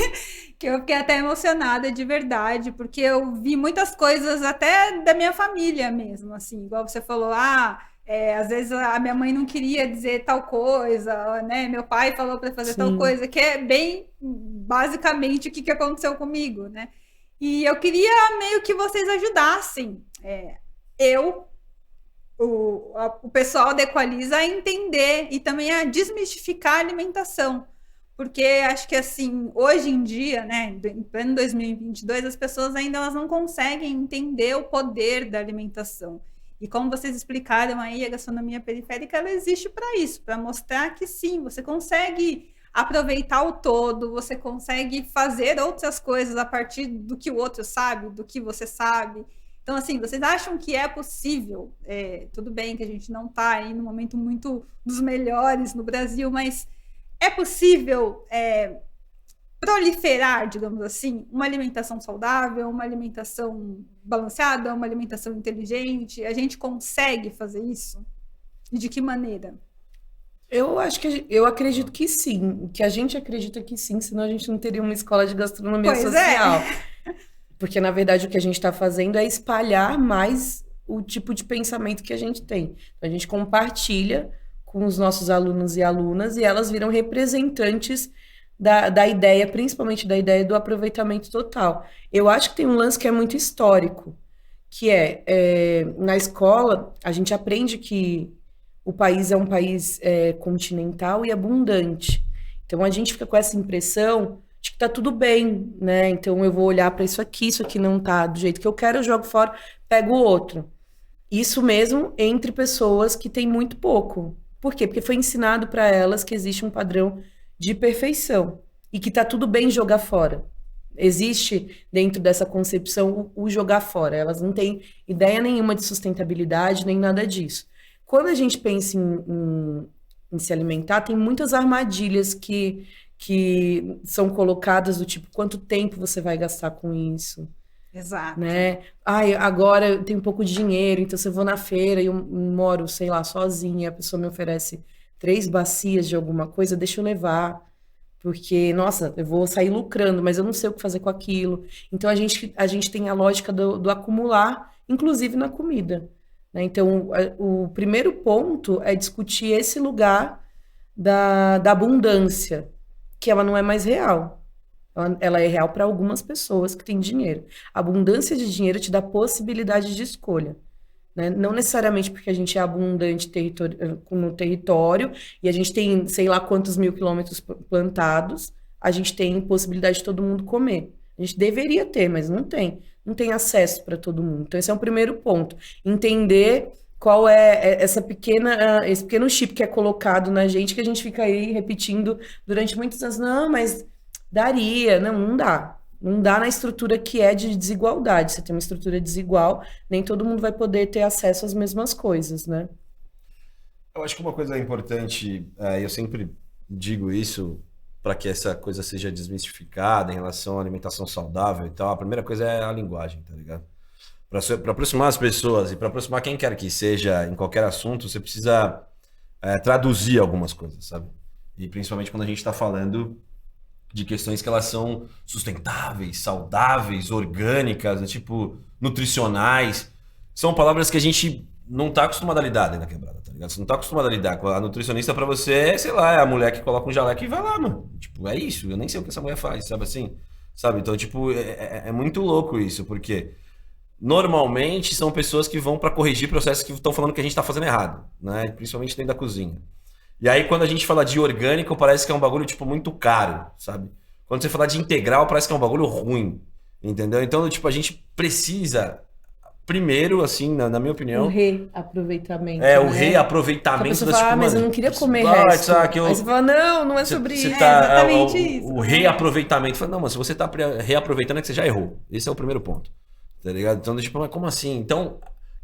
que eu fiquei até emocionada de verdade, porque eu vi muitas coisas até da minha família mesmo, assim, igual você falou, às vezes a minha mãe não queria dizer tal coisa, né? Meu pai falou para fazer tal Sim. coisa, que é bem basicamente o que aconteceu comigo, né? E eu queria meio que vocês ajudassem o pessoal da Equaliza a entender e também a desmistificar a alimentação. Porque acho que assim, hoje em dia, né, em pleno 2022, as pessoas ainda elas não conseguem entender o poder da alimentação. E como vocês explicaram aí, a gastronomia periférica ela existe para isso, para mostrar que sim, você consegue aproveitar o todo, você consegue fazer outras coisas a partir do que o outro sabe, do que você sabe. Então, assim, vocês acham que é possível? Tudo bem que a gente não está aí no momento muito dos melhores no Brasil, mas é possível proliferar, digamos assim, uma alimentação saudável, uma alimentação balanceada, uma alimentação inteligente? A gente consegue fazer isso? E de que maneira? Eu acredito que sim, que a gente acredita que sim, senão a gente não teria uma escola de gastronomia Pois social. Porque, na verdade, o que a gente está fazendo é espalhar mais o tipo de pensamento que a gente tem. Então, a gente compartilha com os nossos alunos e alunas e elas viram representantes da ideia, principalmente da ideia do aproveitamento total. Eu acho que tem um lance que é muito histórico, que na escola, a gente aprende que o país é um país continental e abundante. Então, a gente fica com essa impressão de que tá tudo bem, né? Então, eu vou olhar para isso aqui não tá do jeito que eu quero, eu jogo fora, pego o outro. Isso mesmo entre pessoas que têm muito pouco. Por quê? Porque foi ensinado para elas que existe um padrão de perfeição e que tá tudo bem jogar fora. Existe dentro dessa concepção o jogar fora. Elas não têm ideia nenhuma de sustentabilidade, nem nada disso. Quando a gente pensa em se alimentar, tem muitas armadilhas que são colocadas do tipo, quanto tempo você vai gastar com isso? Exato. Né? Agora eu tenho pouco dinheiro, então se eu vou na feira e eu moro, sei lá, sozinha, a pessoa me oferece 3 bacias de alguma coisa, deixa eu levar. Porque, nossa, eu vou sair lucrando, mas eu não sei o que fazer com aquilo. Então a gente tem a lógica do acumular, inclusive na comida. Né? Então, o primeiro ponto é discutir esse lugar da abundância, que ela não é mais real. Ela é real para algumas pessoas que têm dinheiro. A abundância de dinheiro te dá possibilidade de escolha. Né? Não necessariamente porque a gente é abundante no território e a gente tem sei lá quantos 1000 quilômetros plantados, a gente tem possibilidade de todo mundo comer. A gente deveria ter, mas não tem. Não tem acesso para todo mundo. Então, esse é o primeiro ponto. Entender qual é esse pequeno chip que é colocado na gente, que a gente fica aí repetindo durante muitos anos. Não, mas daria. Não dá. Não dá na estrutura que é de desigualdade. Você tem uma estrutura desigual, nem todo mundo vai poder ter acesso às mesmas coisas, né? Eu acho que uma coisa importante, eu sempre digo isso para que essa coisa seja desmistificada em relação à alimentação saudável e tal. A primeira coisa é a linguagem, tá ligado? Para aproximar as pessoas e para aproximar quem quer que seja em qualquer assunto, você precisa traduzir algumas coisas, sabe? E principalmente quando a gente está falando de questões que elas são sustentáveis, saudáveis, orgânicas, tipo, nutricionais. São palavras que a gente não tá acostumado a lidar dentro da quebrada, tá ligado? Você não tá acostumado a lidar com a nutricionista pra você, sei lá, é a mulher que coloca um jaleco e vai lá, mano. Tipo, é isso, eu nem sei o que essa mulher faz, sabe assim? Sabe? Então, tipo, é muito louco isso, porque normalmente são pessoas que vão pra corrigir processos que estão falando que a gente tá fazendo errado, né? Principalmente dentro da cozinha. E aí, quando a gente fala de orgânico, parece que é um bagulho, tipo, muito caro, sabe? Quando você fala de integral, parece que é um bagulho ruim, entendeu? Então, tipo, a gente precisa, primeiro, assim, na minha opinião... O reaproveitamento, o né? reaproveitamento... A pessoa das, fala, tipo, mas eu mano, não queria comer ah, resto. sabe, Aí você fala, não é sobre isso. exatamente isso. O reaproveitamento. Fala, não, mas se você tá reaproveitando é que você já errou. Esse é o primeiro ponto, tá ligado? Então, tipo, mas como assim? Então,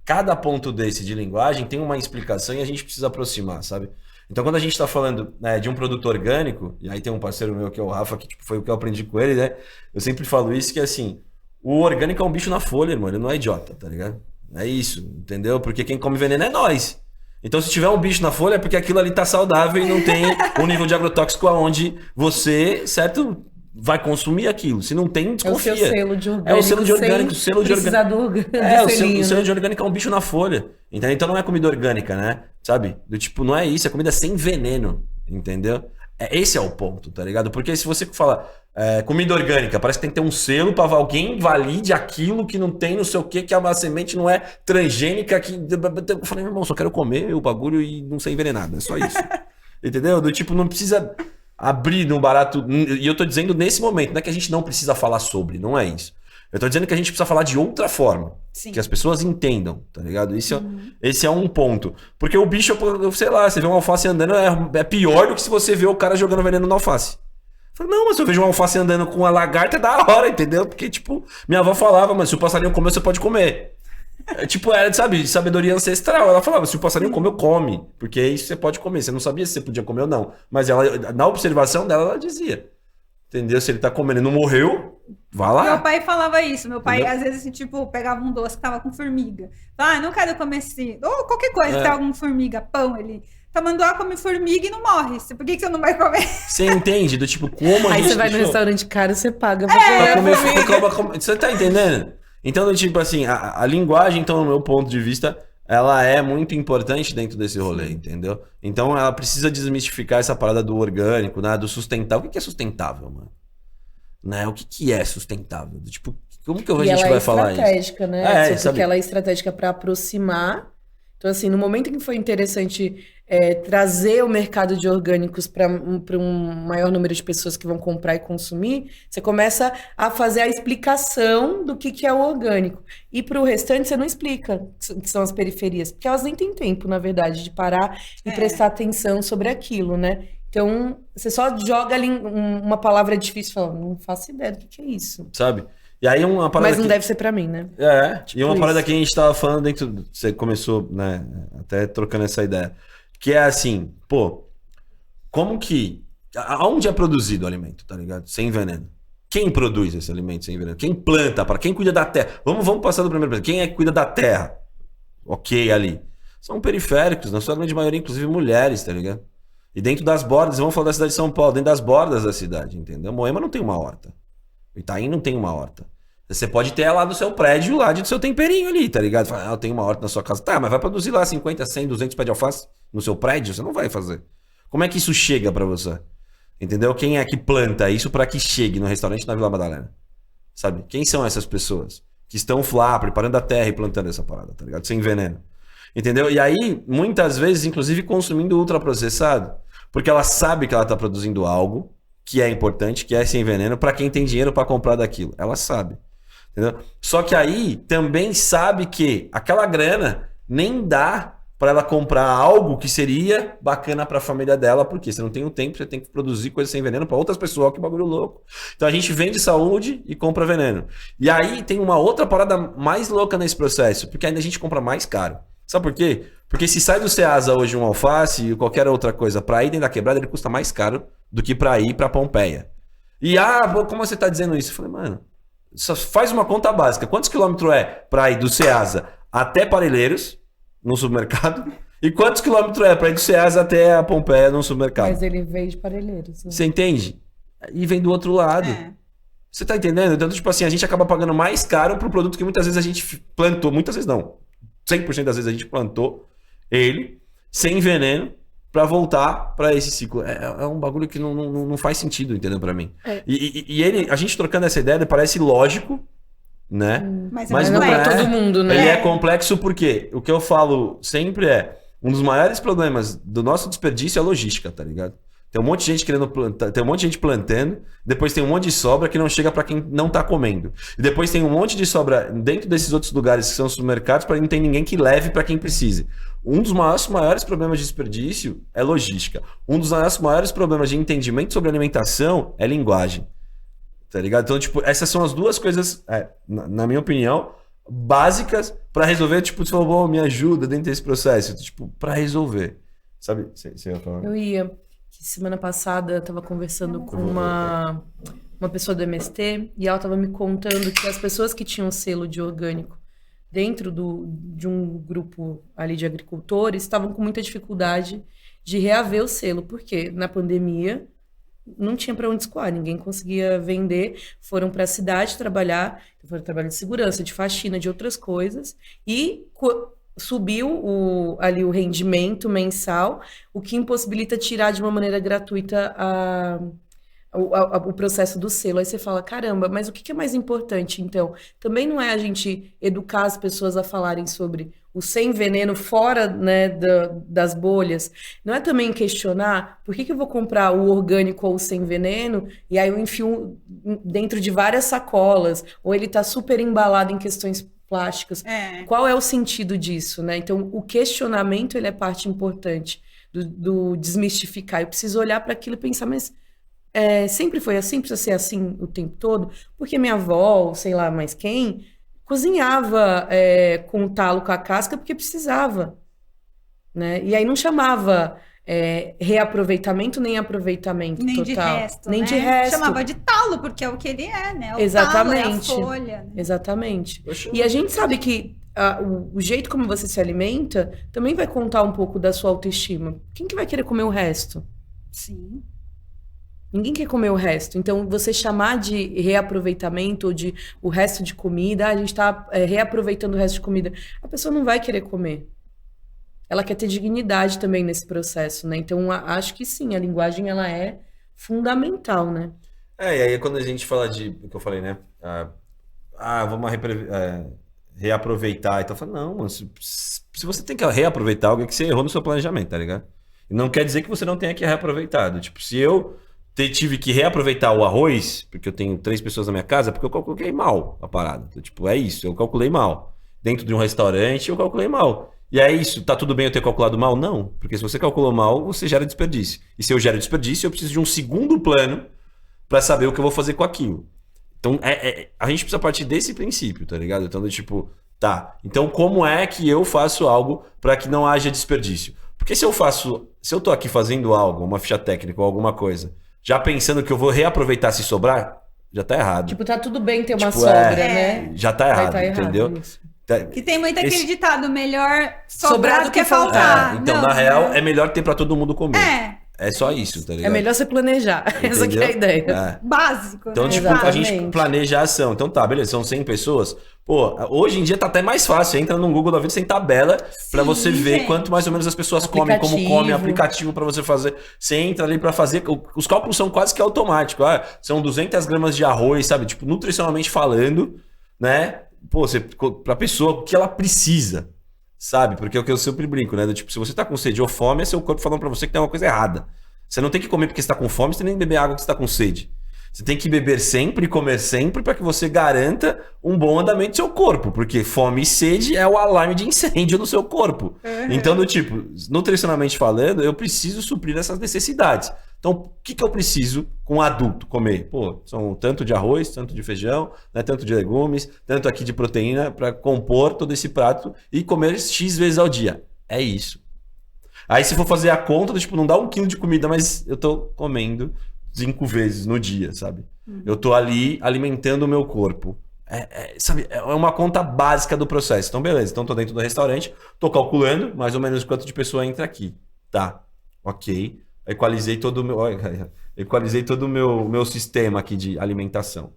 cada ponto desse de linguagem tem uma explicação e a gente precisa aproximar, sabe? Então, quando a gente está falando, né, de um produto orgânico, e aí tem um parceiro meu que é o Rafa, que tipo, foi o que eu aprendi com ele, né? Eu sempre falo isso, que assim, o orgânico é um bicho na folha, irmão, ele não é idiota, tá ligado? É isso, entendeu? Porque quem come veneno é nós. Então, se tiver um bicho na folha, é porque aquilo ali tá saudável e não tem um nível de agrotóxico aonde você, certo, vai consumir aquilo. Se não tem, desconfia. É o seu selo de orgânico. É o selo de orgânico. O selo de orgânico. O selo de orgânico é um bicho na folha. Entendeu? Então não é comida orgânica, né? Sabe? Do tipo, não é isso, é comida sem veneno. Entendeu? Esse é o ponto, tá ligado? Porque se você fala comida orgânica, parece que tem que ter um selo para alguém valide aquilo que não tem, não sei o que a semente não é transgênica. Eu falei, meu irmão, só quero comer o bagulho e não ser envenenado. É só isso. Entendeu? Do tipo, não precisa abrir no barato. E eu tô dizendo nesse momento, não é que a gente não precisa falar sobre, não é isso. Eu tô dizendo que a gente precisa falar de outra forma. Sim. Que as pessoas entendam, tá ligado? Esse é um ponto. Porque o bicho, sei lá, você vê um alface andando, é pior do que se você vê o cara jogando veneno na alface. Eu falei, não, mas se eu vejo um alface andando com uma lagarta, é da hora, entendeu? Porque, tipo, minha avó falava, mas se o passarinho comer, você pode comer. Tipo, era, sabe, de sabedoria ancestral. Ela falava, se o passarinho comeu, come. Porque isso você pode comer. Você não sabia se você podia comer ou não. Mas ela, na observação dela, ela dizia. Entendeu? Se ele tá comendo e não morreu, vá lá. Meu pai falava isso. Meu pai, Entendeu? às vezes, tipo, pegava um doce que tava com formiga. Falava, não quero comer esse... Ou qualquer coisa que tava com formiga, pão, ele... Tamanduá come formiga e não morre. Por que você não vai comer? Você entende? Do tipo, como a Aí gente você vai no deixou restaurante caro, você paga pra comer formiga. Você tá entendendo? Então, tipo assim, a linguagem, então, no meu ponto de vista, ela é muito importante dentro desse rolê, entendeu? Então, ela precisa desmistificar essa parada do orgânico, né? Do sustentável. O que é sustentável, mano? Né? O que é sustentável? Tipo, como que a gente vai falar isso? Ela é estratégica, né? Porque sabe? ela é estratégica para aproximar. Então, assim, no momento em que foi interessante trazer o mercado de orgânicos para um maior número de pessoas que vão comprar e consumir, você começa a fazer a explicação do que é o orgânico. E para o restante, você não explica que são as periferias, porque elas nem têm tempo, na verdade, de parar e prestar atenção sobre aquilo, né? Então, você só joga ali uma palavra difícil e fala, não faço ideia do que é isso. Sabe? E aí uma parada Mas não deve ser pra mim, né? E uma parada que a gente tava falando dentro... Você começou, né? Até trocando essa ideia. Que é assim, pô... Como que... Aonde é produzido o alimento, tá ligado? Sem veneno. Quem produz esse alimento sem veneno? Quem planta? Para quem cuida da terra? Vamos passar do primeiro... Quem é que cuida da terra? Ok, ali. São periféricos, na sua grande maioria, inclusive mulheres, tá ligado? E dentro das bordas, vamos falar da cidade de São Paulo, dentro das bordas da cidade, entendeu? Moema não tem uma horta. Itaim não tem uma horta. Você pode ter lá do seu prédio, lá do seu temperinho ali, tá ligado? Fala, eu tenho uma horta na sua casa. Tá, mas vai produzir lá 50, 100, 200 pés de alface no seu prédio? Você não vai fazer. Como é que isso chega pra você? Entendeu? Quem é que planta isso pra que chegue no restaurante na Vila Madalena? Sabe? Quem são essas pessoas que estão lá preparando a terra e plantando essa parada, tá ligado? Sem veneno. Entendeu? E aí, muitas vezes, inclusive, consumindo ultraprocessado, porque ela sabe que ela tá produzindo algo que é importante, que é sem veneno, para quem tem dinheiro para comprar daquilo. Ela sabe. Entendeu? Só que aí também sabe que aquela grana nem dá para ela comprar algo que seria bacana para a família dela, porque você não tem o tempo, você tem que produzir coisa sem veneno para outras pessoas, que bagulho louco. Então a gente vende saúde e compra veneno. E aí tem uma outra parada mais louca nesse processo, porque ainda a gente compra mais caro. Sabe por quê? Porque se sai do Ceasa hoje um alface e qualquer outra coisa para ir dentro da quebrada, ele custa mais caro do que para ir para Pompeia. E como você tá dizendo isso? Eu falei, mano, só faz uma conta básica. Quantos quilômetros é para ir do Ceasa até Parelheiros, no supermercado? E quantos quilômetros é para ir do Ceasa até a Pompeia, no supermercado? Mas ele veio de Parelheiros. Né? Você entende? E vem do outro lado. Você tá entendendo? Então, tipo assim, a gente acaba pagando mais caro pro produto que muitas vezes a gente plantou. Muitas vezes não. 100% das vezes a gente plantou ele sem veneno pra voltar pra esse ciclo. É um bagulho que não faz sentido, entendeu? Pra mim. A gente trocando essa ideia, ele parece lógico, né? Mas não é. pra todo mundo, né? Ele é complexo porque o que eu falo sempre um dos maiores problemas do nosso desperdício é a logística, tá ligado? Tem um monte de gente querendo plantar, tem um monte de gente plantando, depois tem um monte de sobra que não chega pra quem não tá comendo. E depois tem um monte de sobra dentro desses outros lugares que são supermercados para não tem ninguém que leve pra quem precise. Um dos maiores problemas de desperdício é logística. Um dos maiores problemas de entendimento sobre alimentação é linguagem. Tá ligado? Então, tipo, essas são as duas coisas, na minha opinião, básicas pra resolver. Tipo, você falou, bom, me ajuda dentro desse processo. Tipo, pra resolver. Sabe? Você ia falar? Eu ia. Semana passada eu tava conversando com uma pessoa do MST e ela tava me contando que as pessoas que tinham selo de orgânico dentro de um grupo ali de agricultores estavam com muita dificuldade de reaver o selo, porque na pandemia não tinha para onde escoar, ninguém conseguia vender, foram para a cidade trabalhar, foram trabalhar de segurança, de faxina, de outras coisas, e subiu ali o rendimento mensal, o que impossibilita tirar de uma maneira gratuita o processo do selo. Aí você fala, caramba, mas o que é mais importante, então? Também não é a gente educar as pessoas a falarem sobre o sem veneno fora, né, das bolhas? Não é também questionar por que eu vou comprar o orgânico ou o sem veneno e aí eu enfio dentro de várias sacolas, ou ele está super embalado em questões plásticas. Qual é o sentido disso, né? Então, o questionamento, ele é parte importante do desmistificar. Eu preciso olhar para aquilo e pensar, mas sempre foi assim? Precisa ser assim o tempo todo? Porque minha avó, ou sei lá mais quem, cozinhava com o talo, com a casca, porque precisava, né? E aí não chamava reaproveitamento nem aproveitamento nem total. De resto, nem né? de resto. Chamava de talo, porque é o que ele é, né? O Exatamente. talo é a folha. Né? Exatamente. E a gente sabe que o jeito como você se alimenta também vai contar um pouco da sua autoestima. Quem que vai querer comer o resto? Sim. Ninguém quer comer o resto. Então, você chamar de reaproveitamento ou de o resto de comida, a gente está reaproveitando o resto de comida, a pessoa não vai querer comer. Ela quer ter dignidade também nesse processo, né? Então, acho que sim, a linguagem, ela é fundamental, né? E aí quando a gente fala o que eu falei, né? Vamos reaproveitar. Então, eu falo, não, mano, se você tem que reaproveitar algo, é que você errou no seu planejamento, tá ligado? E não quer dizer que você não tenha que reaproveitar. Tipo, se eu tive que reaproveitar o arroz, porque eu tenho 3 pessoas na minha casa, porque eu calculei mal a parada. Então, tipo, é isso, eu calculei mal. Dentro de um restaurante, eu calculei mal. E é isso, tá tudo bem eu ter calculado mal? Não, porque se você calculou mal, você gera desperdício. E se eu gero desperdício, eu preciso de um segundo plano para saber o que eu vou fazer com aquilo. Então, a gente precisa partir desse princípio, tá ligado? Então, tipo, tá, então como é que eu faço algo para que não haja desperdício? Porque se eu tô aqui fazendo algo, uma ficha técnica ou alguma coisa, já pensando que eu vou reaproveitar se sobrar, já tá errado. Tipo, tá tudo bem ter uma sobra, né? Já tá errado, entendeu? Isso. Que tem muito aquele ditado, melhor sobrar do que faltar. Então, na real, é melhor ter pra todo mundo comer. É só isso, tá ligado? É melhor você planejar. Entendeu? Essa que é a ideia. Básico. Então, né? tipo, a gente planeja a ação. Então tá, beleza, são 100 pessoas. Pô, hoje em dia tá até mais fácil. Você entra no Google da vida, sem tabela, pra você ver quanto mais ou menos as pessoas comem, como comem, aplicativo pra você fazer. Você entra ali pra fazer. Os cálculos são quase que automáticos. São 200 gramas de arroz, sabe? Tipo, nutricionalmente falando, né? Pô, pra pessoa, o que ela precisa, sabe? Porque é o que eu sempre brinco, né? Tipo, se você tá com sede ou fome, é seu corpo falando pra você que tem uma coisa errada. Você não tem que comer porque você tá com fome, você tem nem beber água porque você tá com sede. Você tem que beber sempre e comer sempre para que você garanta um bom andamento do seu corpo. Porque fome e sede é o alarme de incêndio no seu corpo. Então, do tipo, nutricionalmente falando, eu preciso suprir essas necessidades. Então, o que eu preciso com um adulto comer? Pô, são tanto de arroz, tanto de feijão, né, tanto de legumes, tanto aqui de proteína para compor todo esse prato e comer X vezes ao dia. É isso. Aí se for fazer a conta, tipo, não dá 1 quilo de comida, mas eu tô comendo 5 vezes no dia, sabe? Eu tô ali alimentando o meu corpo. Sabe, é uma conta básica do processo. Então, beleza. Então, tô dentro do restaurante, tô calculando mais ou menos quanto de pessoa entra aqui. Tá, ok. Equalizei todo o meu sistema aqui de alimentação.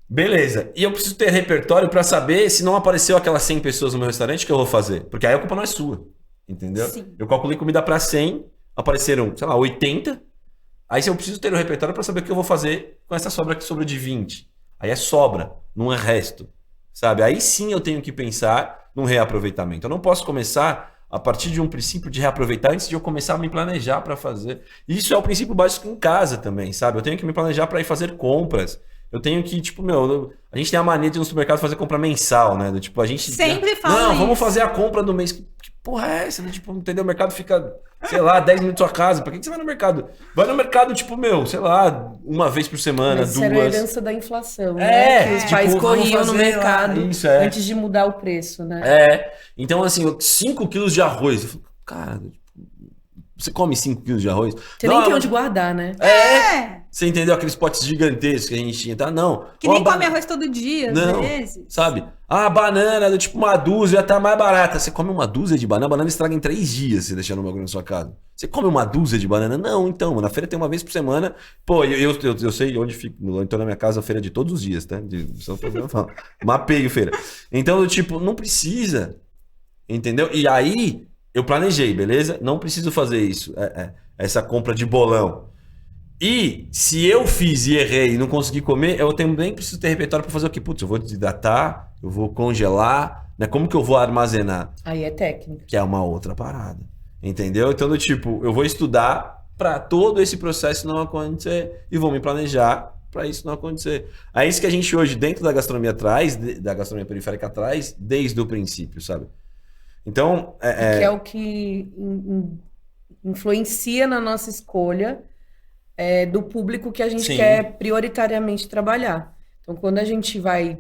Beleza. E eu preciso ter repertório pra saber se não apareceu aquelas 100 pessoas no meu restaurante, o que eu vou fazer? Porque aí a culpa não é sua. Entendeu? Sim. Eu calculei comida pra 100, apareceram, sei lá, 80. Aí se eu preciso ter o repertório pra saber o que eu vou fazer com essa sobra que sobrou de 20. Aí é sobra, não é resto. Sabe? Aí sim eu tenho que pensar num reaproveitamento. Eu não posso começar a partir de um princípio de reaproveitar antes de eu começar a me planejar para fazer. Isso é o princípio básico em casa também, sabe? Eu tenho que me planejar para ir fazer compras. Eu tenho que, tipo, a gente tem a mania de ir no supermercado fazer compra mensal, né? Do, tipo, a gente... Sempre fala Não, vamos isso. fazer a compra do mês. Que porra é essa? Né? Tipo, entendeu? O mercado fica, sei lá, 10 minutos da sua casa. Pra que você vai no mercado? Vai no mercado, tipo, sei lá, uma vez por semana, Mas isso era a duas. herança da inflação, É, né? Que os tipo, pais vamos corriam no fazer mercado lá, isso, é. antes de mudar o preço, né? É. Então, assim, 5 quilos de arroz. Eu falo, cara, tipo, você come 5 quilos de arroz? Você nem tem onde guardar, né? É. Você entendeu aqueles potes gigantescos que a gente tinha, tá? Não. Que nem come arroz todo dia, às Não, vezes. sabe? Ah, banana, tipo uma dúzia, tá mais barata. Você come uma dúzia de banana, a banana estraga em 3 dias se deixar no bagulho na sua casa. Você come uma dúzia de banana? Não, então, mano, na feira tem uma vez por semana. Pô, eu sei onde fica, então na minha casa a feira é de todos os dias, tá? Só pra eu falar. Mapeio feira. Então, tipo, não precisa, entendeu? E aí, eu planejei, beleza? Não preciso fazer isso, essa compra de bolão. E se eu fiz e errei e não consegui comer, eu também preciso ter repertório para fazer o quê? Putz, eu vou desidratar, eu vou congelar, né? Como que eu vou armazenar? Aí é técnica. Que é uma outra parada, entendeu? Então, do tipo, eu vou estudar para todo esse processo não acontecer e vou me planejar para isso não acontecer. É isso que a gente hoje, dentro da gastronomia traz, da gastronomia periférica traz, desde o princípio, sabe? Então... Que é o que influencia na nossa escolha do público que a gente Sim. quer prioritariamente trabalhar. Então, quando a gente vai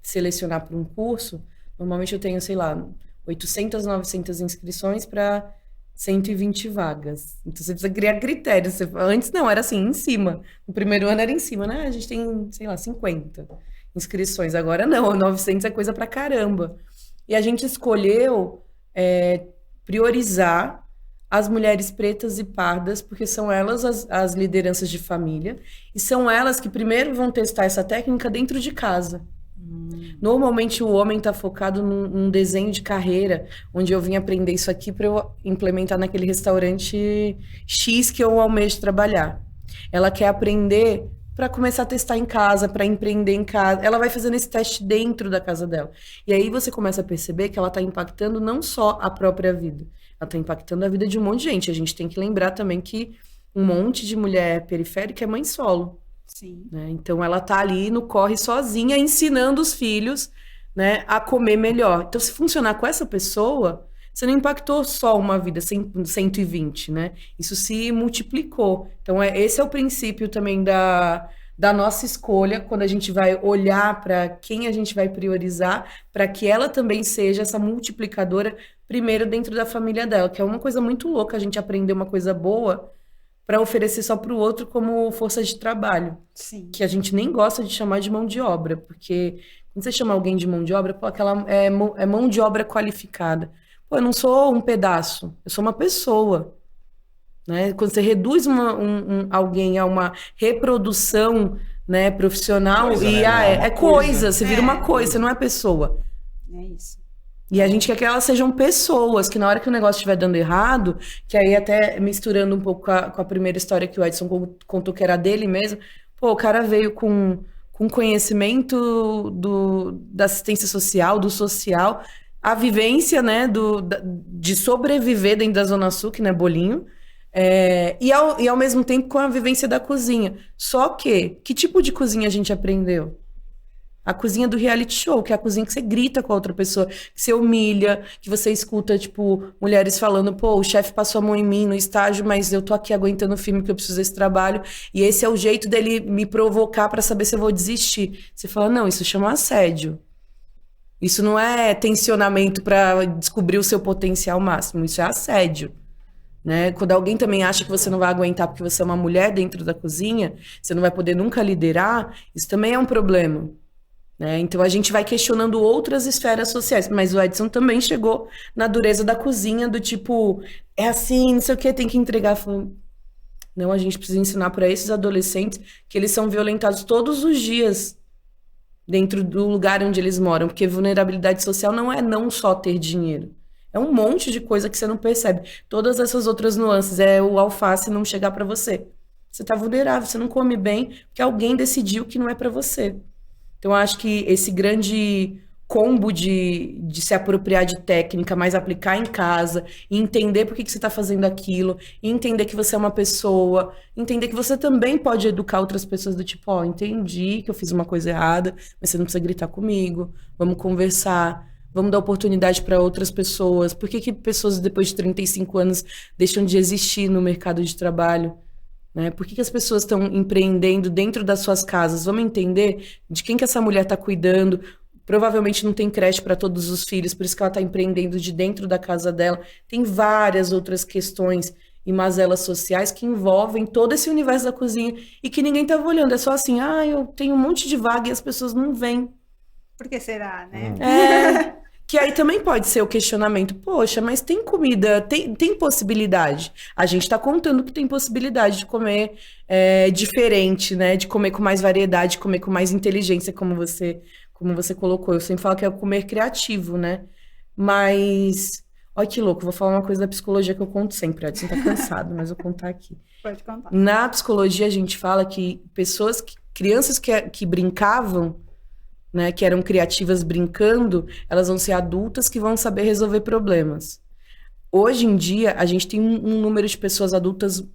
selecionar para um curso, normalmente eu tenho, sei lá, 800, 900 inscrições para 120 vagas. Então, você precisa criar critérios. Antes, não, era assim, em cima. No primeiro ano era em cima, né? A gente tem, sei lá, 50 inscrições. Agora, não, 900 é coisa pra caramba. E a gente escolheu priorizar as mulheres pretas e pardas, porque são elas as lideranças de família, e são elas que primeiro vão testar essa técnica dentro de casa. Normalmente o homem está focado num desenho de carreira, onde eu vim aprender isso aqui para eu implementar naquele restaurante X que eu almejo trabalhar. Ela quer aprender para começar a testar em casa, para empreender em casa. Ela vai fazendo esse teste dentro da casa dela. E aí você começa a perceber que ela está impactando não só a própria vida, ela está impactando a vida de um monte de gente. A gente tem que lembrar também que um monte de mulher periférica é mãe solo. Sim. Né? Então ela tá ali no corre sozinha, ensinando os filhos, né, a comer melhor. Então, se funcionar com essa pessoa, você não impactou só uma vida, 120, né? Isso se multiplicou. Então, esse é o princípio também da nossa escolha, quando a gente vai olhar para quem a gente vai priorizar, para que ela também seja essa multiplicadora, primeiro dentro da família dela, que é uma coisa muito louca a gente aprender uma coisa boa para oferecer só para o outro como força de trabalho. Sim. Que a gente nem gosta de chamar de mão de obra, porque quando você chama alguém de mão de obra, pô, aquela é mão de obra qualificada. Pô, eu não sou um pedaço, eu sou uma pessoa. Né? Quando você reduz alguém a uma reprodução, né, profissional, Coisa, e né? é coisa, você vira uma coisa, você não é pessoa. É isso. E a gente quer que elas sejam pessoas, que na hora que o negócio estiver dando errado, que aí até misturando um pouco com a primeira história que o Edson contou, que era dele mesmo, pô, o cara veio com conhecimento da assistência social, do social, a vivência, né, de sobreviver dentro da Zona Sul, que não é bolinho, e ao mesmo tempo com a vivência da cozinha. Só que tipo de cozinha a gente aprendeu? A cozinha do reality show, que é a cozinha que você grita com a outra pessoa, que você humilha, que você escuta, tipo, mulheres falando, pô, o chefe passou a mão em mim no estágio, mas eu tô aqui aguentando o filme que eu preciso desse trabalho, e esse é o jeito dele me provocar pra saber se eu vou desistir. Você fala, não, isso chama assédio. Isso não é tensionamento pra descobrir o seu potencial máximo, isso é assédio. Né? Quando alguém também acha que você não vai aguentar porque você é uma mulher dentro da cozinha, você não vai poder nunca liderar, isso também é um problema. Né? Então a gente vai questionando outras esferas sociais, mas o Edson também chegou na dureza da cozinha, do tipo, é assim, não sei o que, tem que entregar. Falou, não, a gente precisa ensinar para esses adolescentes que eles são violentados todos os dias dentro do lugar onde eles moram, porque vulnerabilidade social não é não só ter dinheiro. É um monte de coisa que você não percebe. Todas essas outras nuances, é o alface não chegar para você. Você tá vulnerável, você não come bem, porque alguém decidiu que não é para você. Então, eu acho que esse grande combo de se apropriar de técnica, mas aplicar em casa, e entender por que você está fazendo aquilo, e entender que você é uma pessoa, entender que você também pode educar outras pessoas do tipo, ó, entendi que eu fiz uma coisa errada, mas você não precisa gritar comigo, vamos conversar, vamos dar oportunidade para outras pessoas. Por que pessoas depois de 35 anos deixam de existir no mercado de trabalho? Né? Por que as pessoas estão empreendendo dentro das suas casas? Vamos entender de quem que essa mulher está cuidando. Provavelmente não tem creche para todos os filhos, por isso que ela está empreendendo de dentro da casa dela. Tem várias outras questões e mazelas sociais que envolvem todo esse universo da cozinha e que ninguém estava olhando. É só assim, eu tenho um monte de vaga e as pessoas não vêm. Por que será, né? Que aí também pode ser o questionamento. Poxa, mas tem comida, tem possibilidade. A gente está contando que tem possibilidade de comer diferente, né? De comer com mais variedade, de comer com mais inteligência, como você colocou. Eu sempre falo que é o comer criativo, né? Mas, olha que louco, vou falar uma coisa da psicologia que eu conto sempre. A Edson tá cansado, mas eu vou contar aqui. Pode contar. Na psicologia, a gente fala que crianças que brincavam, né, que eram criativas brincando, elas vão ser adultas que vão saber resolver problemas. Hoje em dia, a gente tem um número de pessoas adultas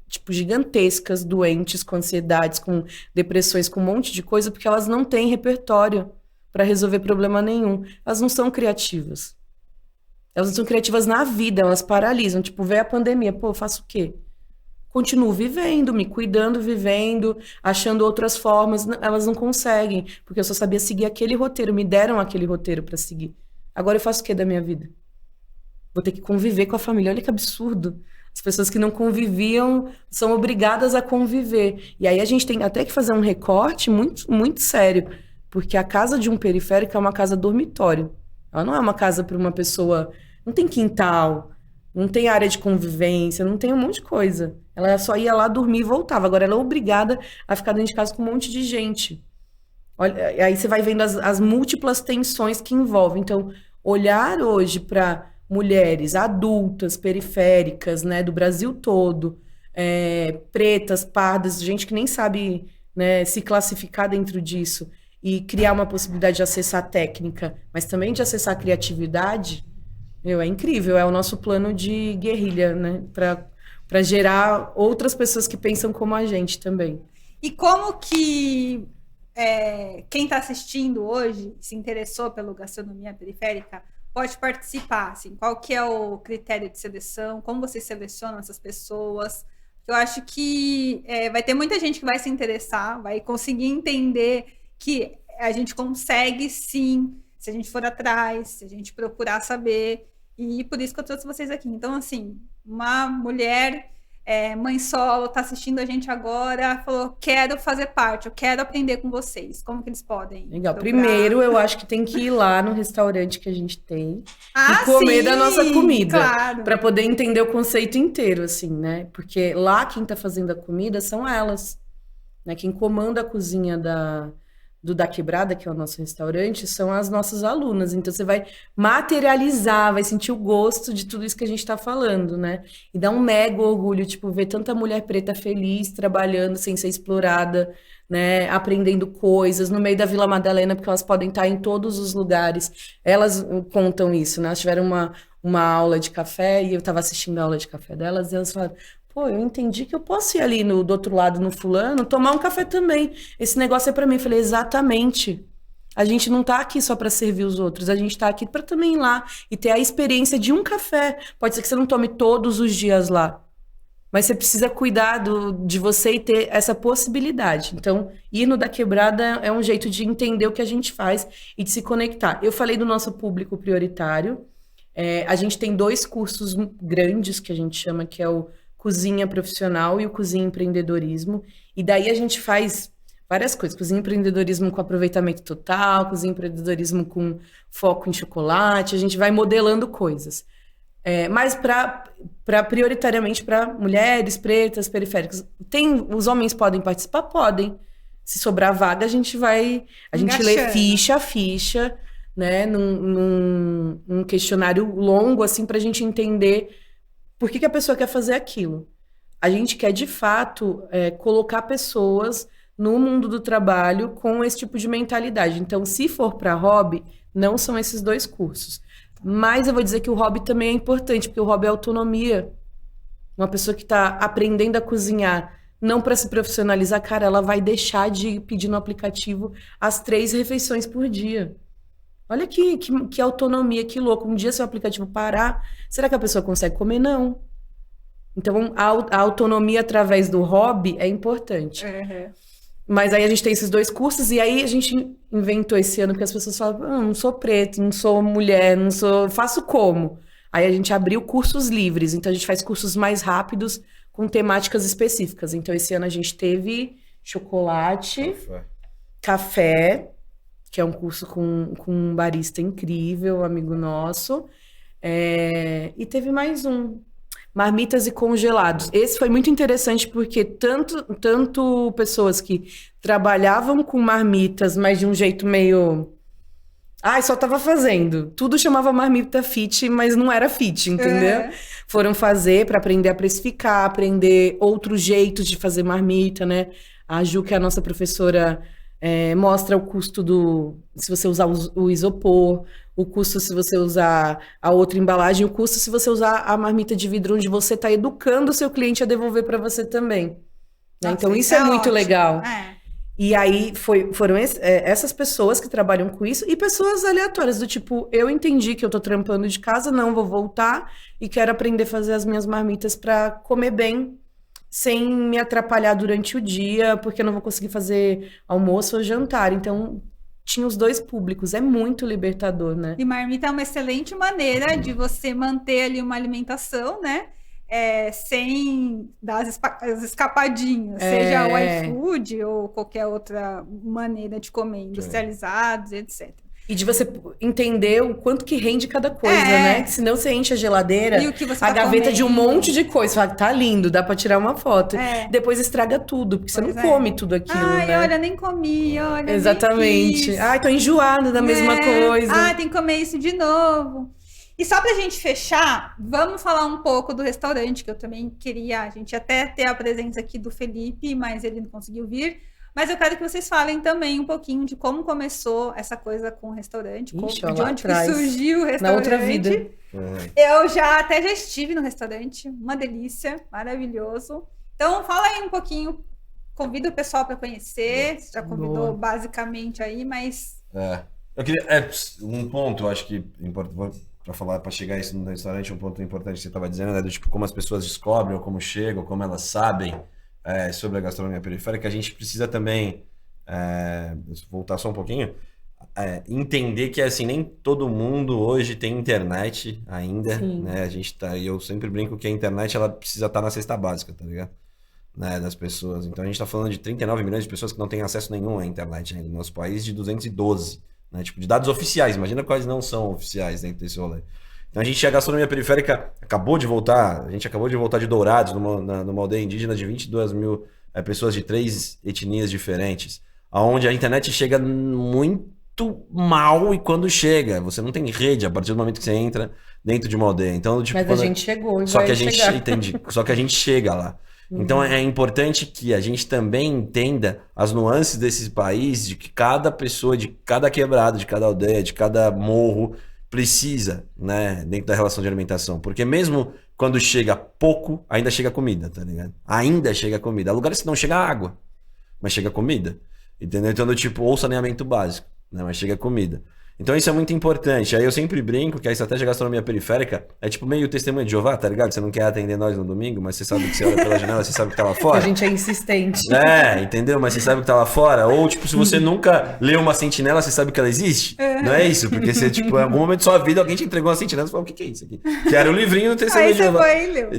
tipo, gigantescas, doentes, com ansiedades, com depressões, com um monte de coisa, porque elas não têm repertório para resolver problema nenhum. Elas não são criativas. Elas não são criativas na vida, elas paralisam. Tipo, veio a pandemia, pô, eu faço o quê? Continuo vivendo, me cuidando, vivendo, achando outras formas. Elas não conseguem, porque eu só sabia seguir aquele roteiro, me deram aquele roteiro para seguir. Agora eu faço o quê da minha vida? Vou ter que conviver com a família, olha que absurdo. As pessoas que não conviviam são obrigadas a conviver. E aí a gente tem até que fazer um recorte muito, muito sério, porque a casa de um periférico é uma casa dormitório. Ela não é uma casa para uma pessoa... Não tem quintal, não tem área de convivência, não tem um monte de coisa. Ela só ia lá dormir e voltava. Agora ela é obrigada a ficar dentro de casa com um monte de gente. Olha, aí você vai vendo as múltiplas tensões que envolvem. Então, olhar hoje para mulheres adultas, periféricas, né, do Brasil todo, pretas, pardas, gente que nem sabe, né, se classificar dentro disso, e criar uma possibilidade de acessar a técnica, mas também de acessar a criatividade, é incrível, é o nosso plano de guerrilha, né, para gerar outras pessoas que pensam como a gente também. E como que quem está assistindo hoje, se interessou pela gastronomia periférica, pode participar, assim, qual que é o critério de seleção, como vocês selecionam essas pessoas? Eu acho que vai ter muita gente que vai se interessar, vai conseguir entender que a gente consegue sim, se a gente for atrás, se a gente procurar saber, e por isso que eu trouxe vocês aqui. Então, assim, uma mulher, mãe solo, está assistindo a gente agora, falou, quero fazer parte, eu quero aprender com vocês. Como que eles podem? Legal. procurar? Primeiro, eu acho que tem que ir lá no restaurante que a gente tem e comer sim, da nossa comida, claro. para poder entender o conceito inteiro, assim, né? Porque lá quem está fazendo a comida são elas, né? Quem comanda a cozinha do Da Quebrada, que é o nosso restaurante, são as nossas alunas. Então, você vai materializar, vai sentir o gosto de tudo isso que a gente está falando, né? E dá um mega orgulho, tipo, ver tanta mulher preta feliz, trabalhando sem ser explorada, né? Aprendendo coisas no meio da Vila Madalena, porque elas podem estar em todos os lugares. Elas contam isso, né? Elas tiveram uma aula de café, e eu estava assistindo a aula de café delas, e elas falaram... Pô, eu entendi que eu posso ir ali do outro lado, no fulano, tomar um café também. Esse negócio é pra mim. Eu falei, exatamente. A gente não tá aqui só pra servir os outros. A gente tá aqui pra também ir lá e ter a experiência de um café. Pode ser que você não tome todos os dias lá, mas você precisa cuidar de você e ter essa possibilidade. Então, ir no Da Quebrada é um jeito de entender o que a gente faz e de se conectar. Eu falei do nosso público prioritário. A gente tem 2 cursos grandes que a gente chama, que é o Cozinha Profissional e o Cozinha Empreendedorismo. E daí a gente faz várias coisas. Cozinha Empreendedorismo com aproveitamento total, Cozinha Empreendedorismo com foco em chocolate. A gente vai modelando coisas. Mas prioritariamente para mulheres pretas, periféricas. Os homens podem participar? Podem. se sobrar vaga, a gente lê Engaixando. ficha a ficha, né, num questionário longo, assim, pra gente entender por que a pessoa quer fazer aquilo. A gente quer, de fato, colocar pessoas no mundo do trabalho com esse tipo de mentalidade. Então, se for para hobby, não são esses 2 cursos. Mas eu vou dizer que o hobby também é importante, porque o hobby é autonomia. Uma pessoa que está aprendendo a cozinhar, não para se profissionalizar, cara, ela vai deixar de pedir no aplicativo as 3 refeições por dia. Olha que autonomia, que louco. Um dia seu aplicativo parar, será que a pessoa consegue comer? Não. Então, a autonomia através do hobby é importante. Uhum. Mas aí a gente tem esses 2 cursos, e aí a gente inventou esse ano que as pessoas falam, não sou preto, não sou mulher, faço como? Aí a gente abriu cursos livres, então a gente faz cursos mais rápidos com temáticas específicas. Então esse ano a gente teve chocolate, café, que é um curso com um barista incrível, amigo nosso, e teve mais um. Marmitas e congelados. Esse foi muito interessante porque tanto pessoas que trabalhavam com marmitas, mas de um jeito meio... só tava fazendo. Tudo chamava marmita fit, mas não era fit, entendeu? Foram fazer para aprender a precificar, aprender outros jeitos de fazer marmita, né? A Ju, que é a nossa professora, mostra o custo se você usar o isopor, o custo se você usar a outra embalagem, o custo se você usar a marmita de vidro, onde você está educando o seu cliente a devolver para você também. Né? Então, isso é muito legal. E aí, foram essas pessoas que trabalham com isso e pessoas aleatórias, do tipo, eu entendi que eu tô trampando de casa, não vou voltar e quero aprender a fazer as minhas marmitas para comer bem, sem me atrapalhar durante o dia, porque eu não vou conseguir fazer almoço ou jantar. Então, tinha os 2 públicos. É muito libertador, né? E marmita é uma excelente maneira de você manter ali uma alimentação, né? Sem dar as escapadinhas, seja o iFood ou qualquer outra maneira de comer, industrializados, etc. E de você entender o quanto que rende cada coisa, né? Que senão você enche a geladeira, E o que você a tá gaveta de um comendo. monte de coisa. Você fala, tá lindo, dá pra tirar uma foto. Depois estraga tudo, porque você não come tudo aquilo, né? Olha, nem comi, olha, Exatamente. nem quis. Tô enjoada da mesma coisa. Tem que comer isso de novo. E só pra gente fechar, vamos falar um pouco do restaurante, que eu também queria, a gente até ter a presença aqui do Felipe, mas ele não conseguiu vir. Mas eu quero que vocês falem também um pouquinho de como começou essa coisa com o restaurante, de onde que surgiu o restaurante. Na outra vida. Eu já estive no restaurante, uma delícia, maravilhoso. Então fala aí um pouquinho, convida o pessoal para conhecer, você já convidou basicamente aí, mas... Eu queria, um ponto, eu acho que para chegar isso no restaurante, um ponto importante que você estava dizendo, né, do tipo como as pessoas descobrem, ou como chegam, como elas sabem sobre a gastronomia periférica, a gente precisa também, voltar só um pouquinho, entender que assim, nem todo mundo hoje tem internet ainda, né? A gente e eu sempre brinco que a internet ela precisa estar na cesta básica, tá ligado? Né, das pessoas. Então a gente está falando de 39 milhões de pessoas que não têm acesso nenhum à internet ainda no nosso país, de 212, né? Tipo, de dados oficiais, imagina quais não são oficiais dentro desse rolê. Então a gastronomia periférica acabou de voltar, a gente acabou de voltar de Dourados, numa aldeia indígena de 22 mil pessoas de 3 etnias diferentes, onde a internet chega muito mal e quando chega, você não tem rede a partir do momento que você entra dentro de uma aldeia. Então, tipo, mas a gente chegou e só vai que a gente chegar. só que a gente chega lá. Então é importante que a gente também entenda as nuances desse país, de que cada pessoa, de cada quebrada, de cada aldeia, de cada morro precisa, né, dentro da relação de alimentação. Porque mesmo quando chega pouco, ainda chega comida, tá ligado? Ainda chega comida. Há lugares que não chega água, mas chega comida. Entendeu? Então, tipo, ou saneamento básico, né, mas chega comida. Então isso é muito importante. Aí eu sempre brinco que a estratégia gastronomia periférica é tipo meio testemunho de Jeová, tá ligado? Você não quer atender nós no domingo, mas você sabe que você olha pela janela, você sabe que tá lá fora. A gente é insistente. Entendeu? Mas você sabe que tá lá fora. Ou tipo, se você nunca leu uma sentinela, você sabe que ela existe. Não é isso? Porque você, tipo, em algum momento da sua vida, alguém te entregou uma sentinela e você fala, o que é isso aqui? Que era o livrinho do testemunho de Jeová.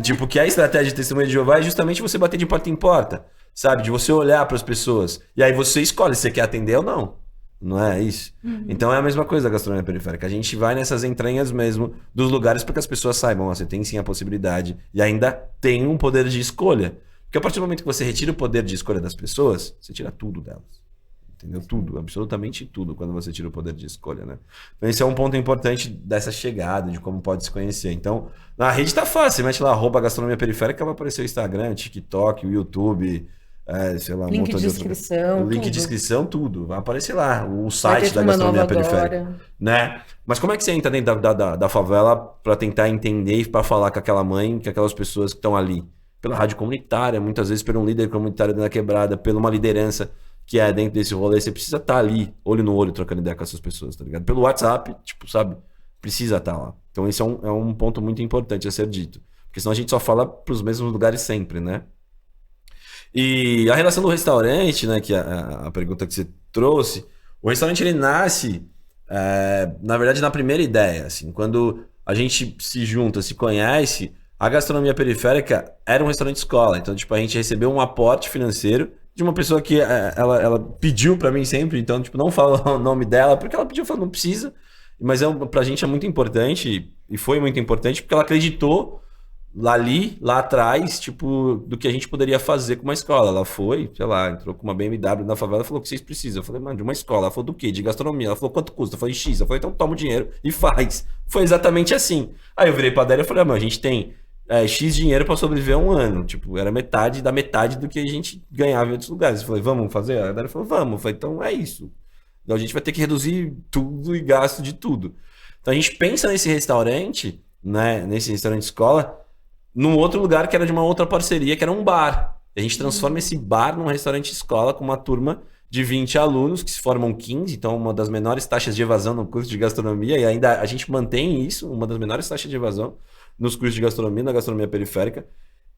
Tipo, que a estratégia de testemunho de Jeová é justamente você bater de porta em porta, sabe? De você olhar para as pessoas. E aí você escolhe se você quer atender ou não. Não é isso? Então é a mesma coisa da gastronomia periférica. A gente vai nessas entranhas mesmo dos lugares para que as pessoas saibam, você tem sim a possibilidade e ainda tem um poder de escolha Porque a partir do momento que você retira o poder de escolha das pessoas, você tira tudo delas. Entendeu? Tudo, absolutamente tudo, quando você tira o poder de escolha, né? Então esse é um ponto importante dessa chegada, de como pode se conhecer. Então, na rede tá fácil, você mete lá @gastronomia periférica, vai aparecer o Instagram, TikTok, o YouTube, sei lá, Link de inscrição, link tudo. de inscrição, tudo. Vai aparecer lá, o Vai site ter da uma gastronomia nova periférica, agora. né? Mas como é que você entra dentro da favela para tentar entender e para falar com aquela mãe, com aquelas pessoas que estão ali? Pela rádio comunitária, muitas vezes por um líder comunitário da quebrada, por uma liderança que é dentro desse rolê, você precisa estar ali, olho no olho, trocando ideia com essas pessoas, tá ligado? Pelo WhatsApp, tipo, sabe? Precisa estar lá. Então esse é um ponto muito importante a ser dito. Porque senão a gente só fala pros mesmos lugares sempre, né? E a relação do restaurante, né, que é a pergunta que você trouxe, o restaurante ele nasce, na verdade, na primeira ideia, assim, quando a gente se junta, se conhece, a gastronomia periférica era um restaurante escola, então, tipo, a gente recebeu um aporte financeiro de uma pessoa que ela pediu pra mim sempre, então, tipo, não fala o nome dela, porque ela pediu, falou, não precisa, mas pra gente é muito importante, e foi muito importante, porque ela acreditou lá atrás, tipo, do que a gente poderia fazer com uma escola. Ela foi, sei lá, entrou com uma BMW na favela e falou, o que vocês precisam? Eu falei, mano, de uma escola. Ela falou, do quê? De gastronomia. Ela falou, quanto custa? Eu falei, X. Eu falei, então toma o dinheiro e faz. Foi exatamente assim. Aí eu virei pra Adélia e falei, a gente tem X dinheiro pra sobreviver um ano. Tipo, era metade da metade do que a gente ganhava em outros lugares. Eu falei, vamos fazer? A Adélia falou, vamos. Eu falei, então é isso. Então a gente vai ter que reduzir tudo e gasto de tudo. Então a gente pensa nesse restaurante, né, nesse restaurante escola, num outro lugar que era de uma outra parceria, que era um bar. A gente transforma esse bar num restaurante escola com uma turma de 20 alunos, que se formam 15, então uma das menores taxas de evasão no curso de gastronomia, e ainda a gente mantém isso, uma das menores taxas de evasão nos cursos de gastronomia, na gastronomia periférica.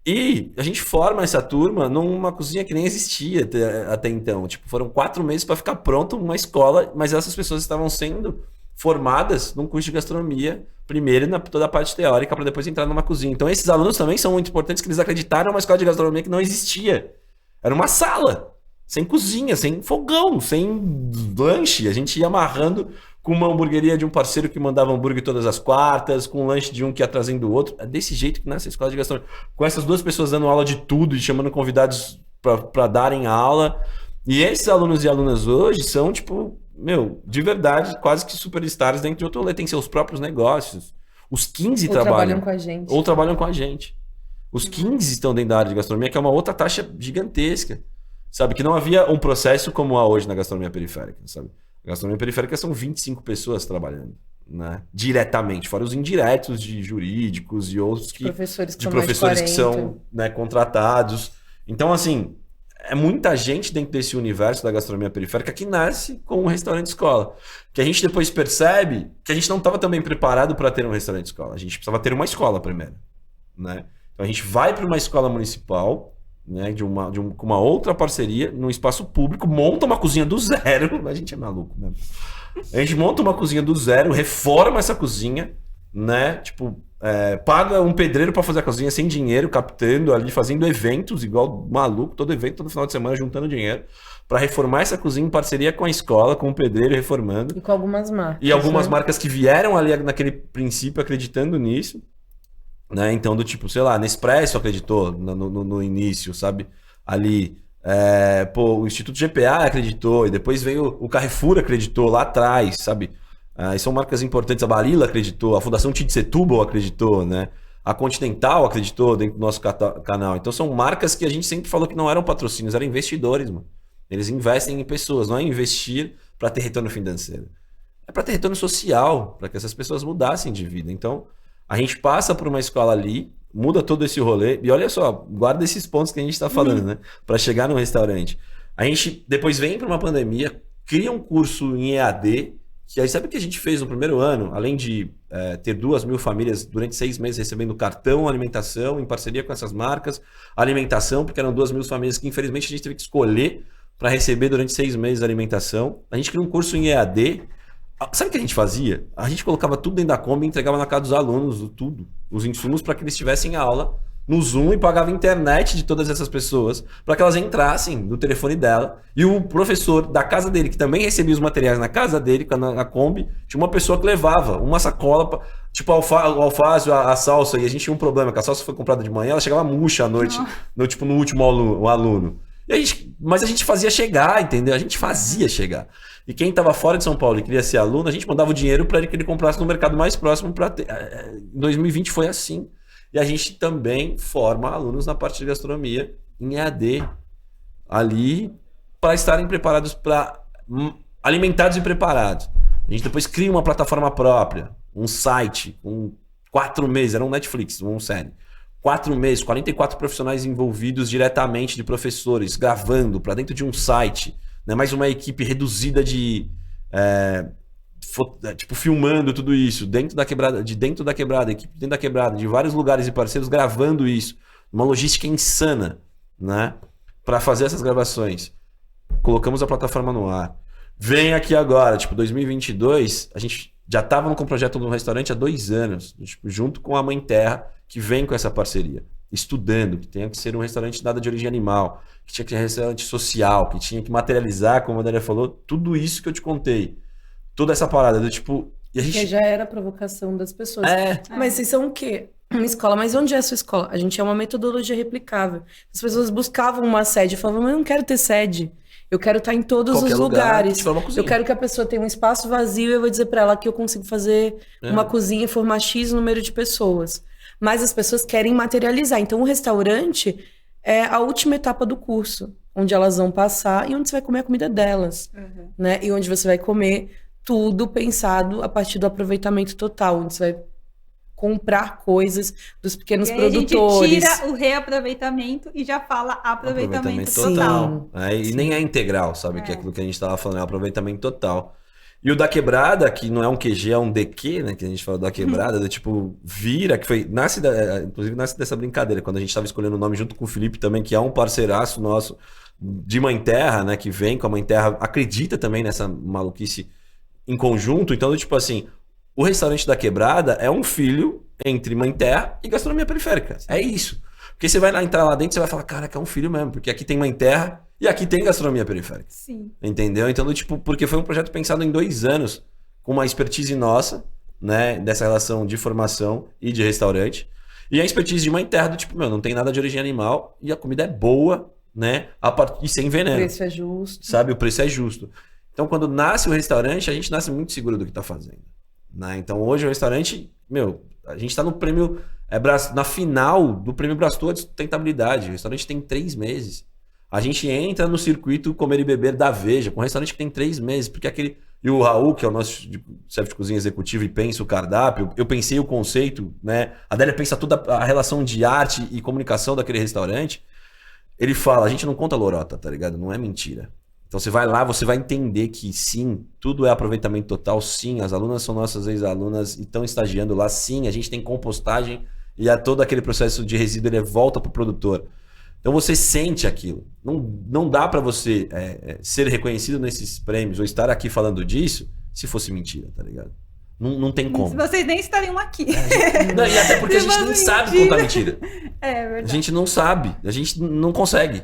E a gente forma essa turma numa cozinha que nem existia até então. Tipo, foram 4 meses para ficar pronto uma escola, mas essas pessoas estavam sendo formadas num curso de gastronomia, primeiro na toda a parte teórica, para depois entrar numa cozinha. Então esses alunos também são muito importantes, que eles acreditaram numa escola de gastronomia que não existia. Era uma sala, sem cozinha, sem fogão, sem lanche. A gente ia amarrando com uma hamburgueria de um parceiro que mandava hambúrguer todas as quartas, com um lanche de um que ia trazendo o outro. É desse jeito que nasce a escola de gastronomia. Com essas 2 pessoas dando aula de tudo e chamando convidados para darem aula. E esses alunos e alunas hoje são, tipo, de verdade, quase que superstars dentro de outro rolê. Tem seus próprios negócios. Os 15 trabalham com a gente. Ou trabalham com a gente. Os 15 estão dentro da área de gastronomia, que é uma outra taxa gigantesca. Sabe? Que não havia um processo como há hoje na gastronomia periférica, sabe? A gastronomia periférica são 25 pessoas trabalhando, né? Diretamente, fora os indiretos de jurídicos e outros professores que são, né, contratados. Então, assim, é muita gente dentro desse universo da gastronomia periférica que nasce com um restaurante escola. Que a gente depois percebe que a gente não estava também preparado para ter um restaurante escola. A gente precisava ter uma escola primeiro, né? Então a gente vai para uma escola municipal, né, com uma outra parceria, num espaço público, monta uma cozinha do zero. A gente é maluco mesmo. A gente monta uma cozinha do zero, reforma essa cozinha, né? Tipo, paga um pedreiro para fazer a cozinha sem dinheiro, captando ali, fazendo eventos, igual maluco, todo evento, todo final de semana, juntando dinheiro, para reformar essa cozinha em parceria com a escola, com o pedreiro reformando. E com algumas marcas. E algumas marcas que vieram ali naquele princípio acreditando nisso. Né? Então, do tipo, sei lá, Nespresso acreditou no início, sabe? Ali, o Instituto GPA acreditou, e depois veio o Carrefour acreditou lá atrás, sabe? E são marcas importantes, a Barilla acreditou, a Fundação Tid Setúbal acreditou, né? A Continental acreditou dentro do nosso canal. Então são marcas que a gente sempre falou que não eram patrocínios, eram investidores, mano. Eles investem em pessoas, não é investir para ter retorno financeiro. É para ter retorno social, para que essas pessoas mudassem de vida. Então, a gente passa por uma escola ali, muda todo esse rolê, e olha só, guarda esses pontos que a gente está falando, né? Para chegar no restaurante. A gente depois vem para uma pandemia, cria um curso em EAD, que aí sabe o que a gente fez no primeiro ano? Além de ter 2.000 famílias durante 6 meses recebendo cartão, alimentação, em parceria com essas marcas, alimentação, porque eram 2.000 famílias que infelizmente a gente teve que escolher para receber durante 6 meses a alimentação. A gente criou um curso em EAD. Sabe o que a gente fazia? A gente colocava tudo dentro da Kombi e entregava na casa dos alunos, tudo. Os insumos para que eles tivessem a aula no Zoom e pagava internet de todas essas pessoas para que elas entrassem no telefone dela. E o professor da casa dele, que também recebia os materiais na casa dele, na Kombi, tinha uma pessoa que levava uma sacola, tipo o alface, a salsa, e a gente tinha um problema, que a salsa foi comprada de manhã, ela chegava murcha à noite, no último aluno. Mas a gente fazia chegar, entendeu? A gente fazia chegar. E quem estava fora de São Paulo e queria ser aluno, a gente mandava o dinheiro para que ele comprasse no mercado mais próximo. Em 2020 foi assim. E a gente também forma alunos na parte de gastronomia em EAD ali para estarem preparados, alimentados e preparados. A gente depois cria uma plataforma própria, um site, com 4 meses, era um Netflix, uma série. 4 meses, 44 profissionais envolvidos diretamente de professores, gravando para dentro de um site, né? Mais uma equipe reduzida de filmando tudo isso, dentro da quebrada, equipe dentro da quebrada, de vários lugares e parceiros gravando isso. Uma logística insana, né? Para fazer essas gravações. Colocamos a plataforma no ar. Vem aqui agora, 2022, a gente já estava com o projeto do restaurante há 2 anos, junto com a Mãe Terra, que vem com essa parceria, estudando que tinha que ser um restaurante nada de origem animal, que tinha que ser um restaurante social, que tinha que materializar, como a Adélia falou, tudo isso que eu te contei. Toda essa parada do e a gente... Que já era a provocação das pessoas. Mas vocês são o quê? Uma escola. Mas onde é a sua escola? A gente é uma metodologia replicável. As pessoas buscavam uma sede e falavam, mas eu não quero ter sede. Eu quero estar em todos os lugares. Eu quero que a pessoa tenha um espaço vazio e eu vou dizer para ela que eu consigo fazer uma cozinha e formar X número de pessoas. Mas as pessoas querem materializar. Então, o restaurante é a última etapa do curso, onde elas vão passar e onde você vai comer a comida delas, né? E onde você vai comer tudo pensado a partir do aproveitamento total, onde você vai comprar coisas dos pequenos produtores. A gente tira o reaproveitamento e já fala aproveitamento total. E nem é integral, sabe? Que é aquilo que a gente estava falando, é aproveitamento total. E o da quebrada, que não é um QG, é um DQ, né? Que a gente fala da quebrada, vira, que foi. Inclusive nasce dessa brincadeira, quando a gente estava escolhendo o nome junto com o Felipe também, que é um parceiraço nosso de Mãe Terra, né? Que vem com a Mãe Terra, acredita também nessa maluquice em conjunto. Então, o restaurante da quebrada é um filho entre Mãe Terra e gastronomia periférica. É isso. Porque você vai entrar lá dentro e você vai falar, caraca, é um filho mesmo, porque aqui tem Mãe Terra e aqui tem gastronomia periférica. Sim. Entendeu? Então, porque foi um projeto pensado em 2 anos, com uma expertise nossa, né, dessa relação de formação e de restaurante, e a expertise de Mãe Terra não tem nada de origem animal e a comida é boa, né, e sem veneno. O preço é justo. Sabe? O preço é justo. Então, quando nasce o restaurante, a gente nasce muito seguro do que está fazendo, né? Então, hoje o restaurante, a gente está no prêmio, na final do prêmio Brastor de sustentabilidade. O restaurante tem 3 meses. A gente entra no circuito Comer e Beber da Veja, com um restaurante que tem 3 meses, porque e o Raul, que é o nosso chefe de cozinha executivo e pensa o cardápio, eu pensei o conceito, né? A Adélia pensa toda a relação de arte e comunicação daquele restaurante. Ele fala, a gente não conta lorota, tá ligado? Não é mentira. Então você vai lá, você vai entender que sim, tudo é aproveitamento total, sim, as alunas são nossas ex-alunas e estão estagiando lá, sim, a gente tem compostagem e todo aquele processo de resíduo ele volta para o produtor. Então você sente aquilo. Não dá para você ser reconhecido nesses prêmios ou estar aqui falando disso se fosse mentira, tá ligado? Não tem como. Vocês nem estariam aqui. E até porque a gente nem sabe contar mentira. É verdade. A gente não sabe, a gente não consegue.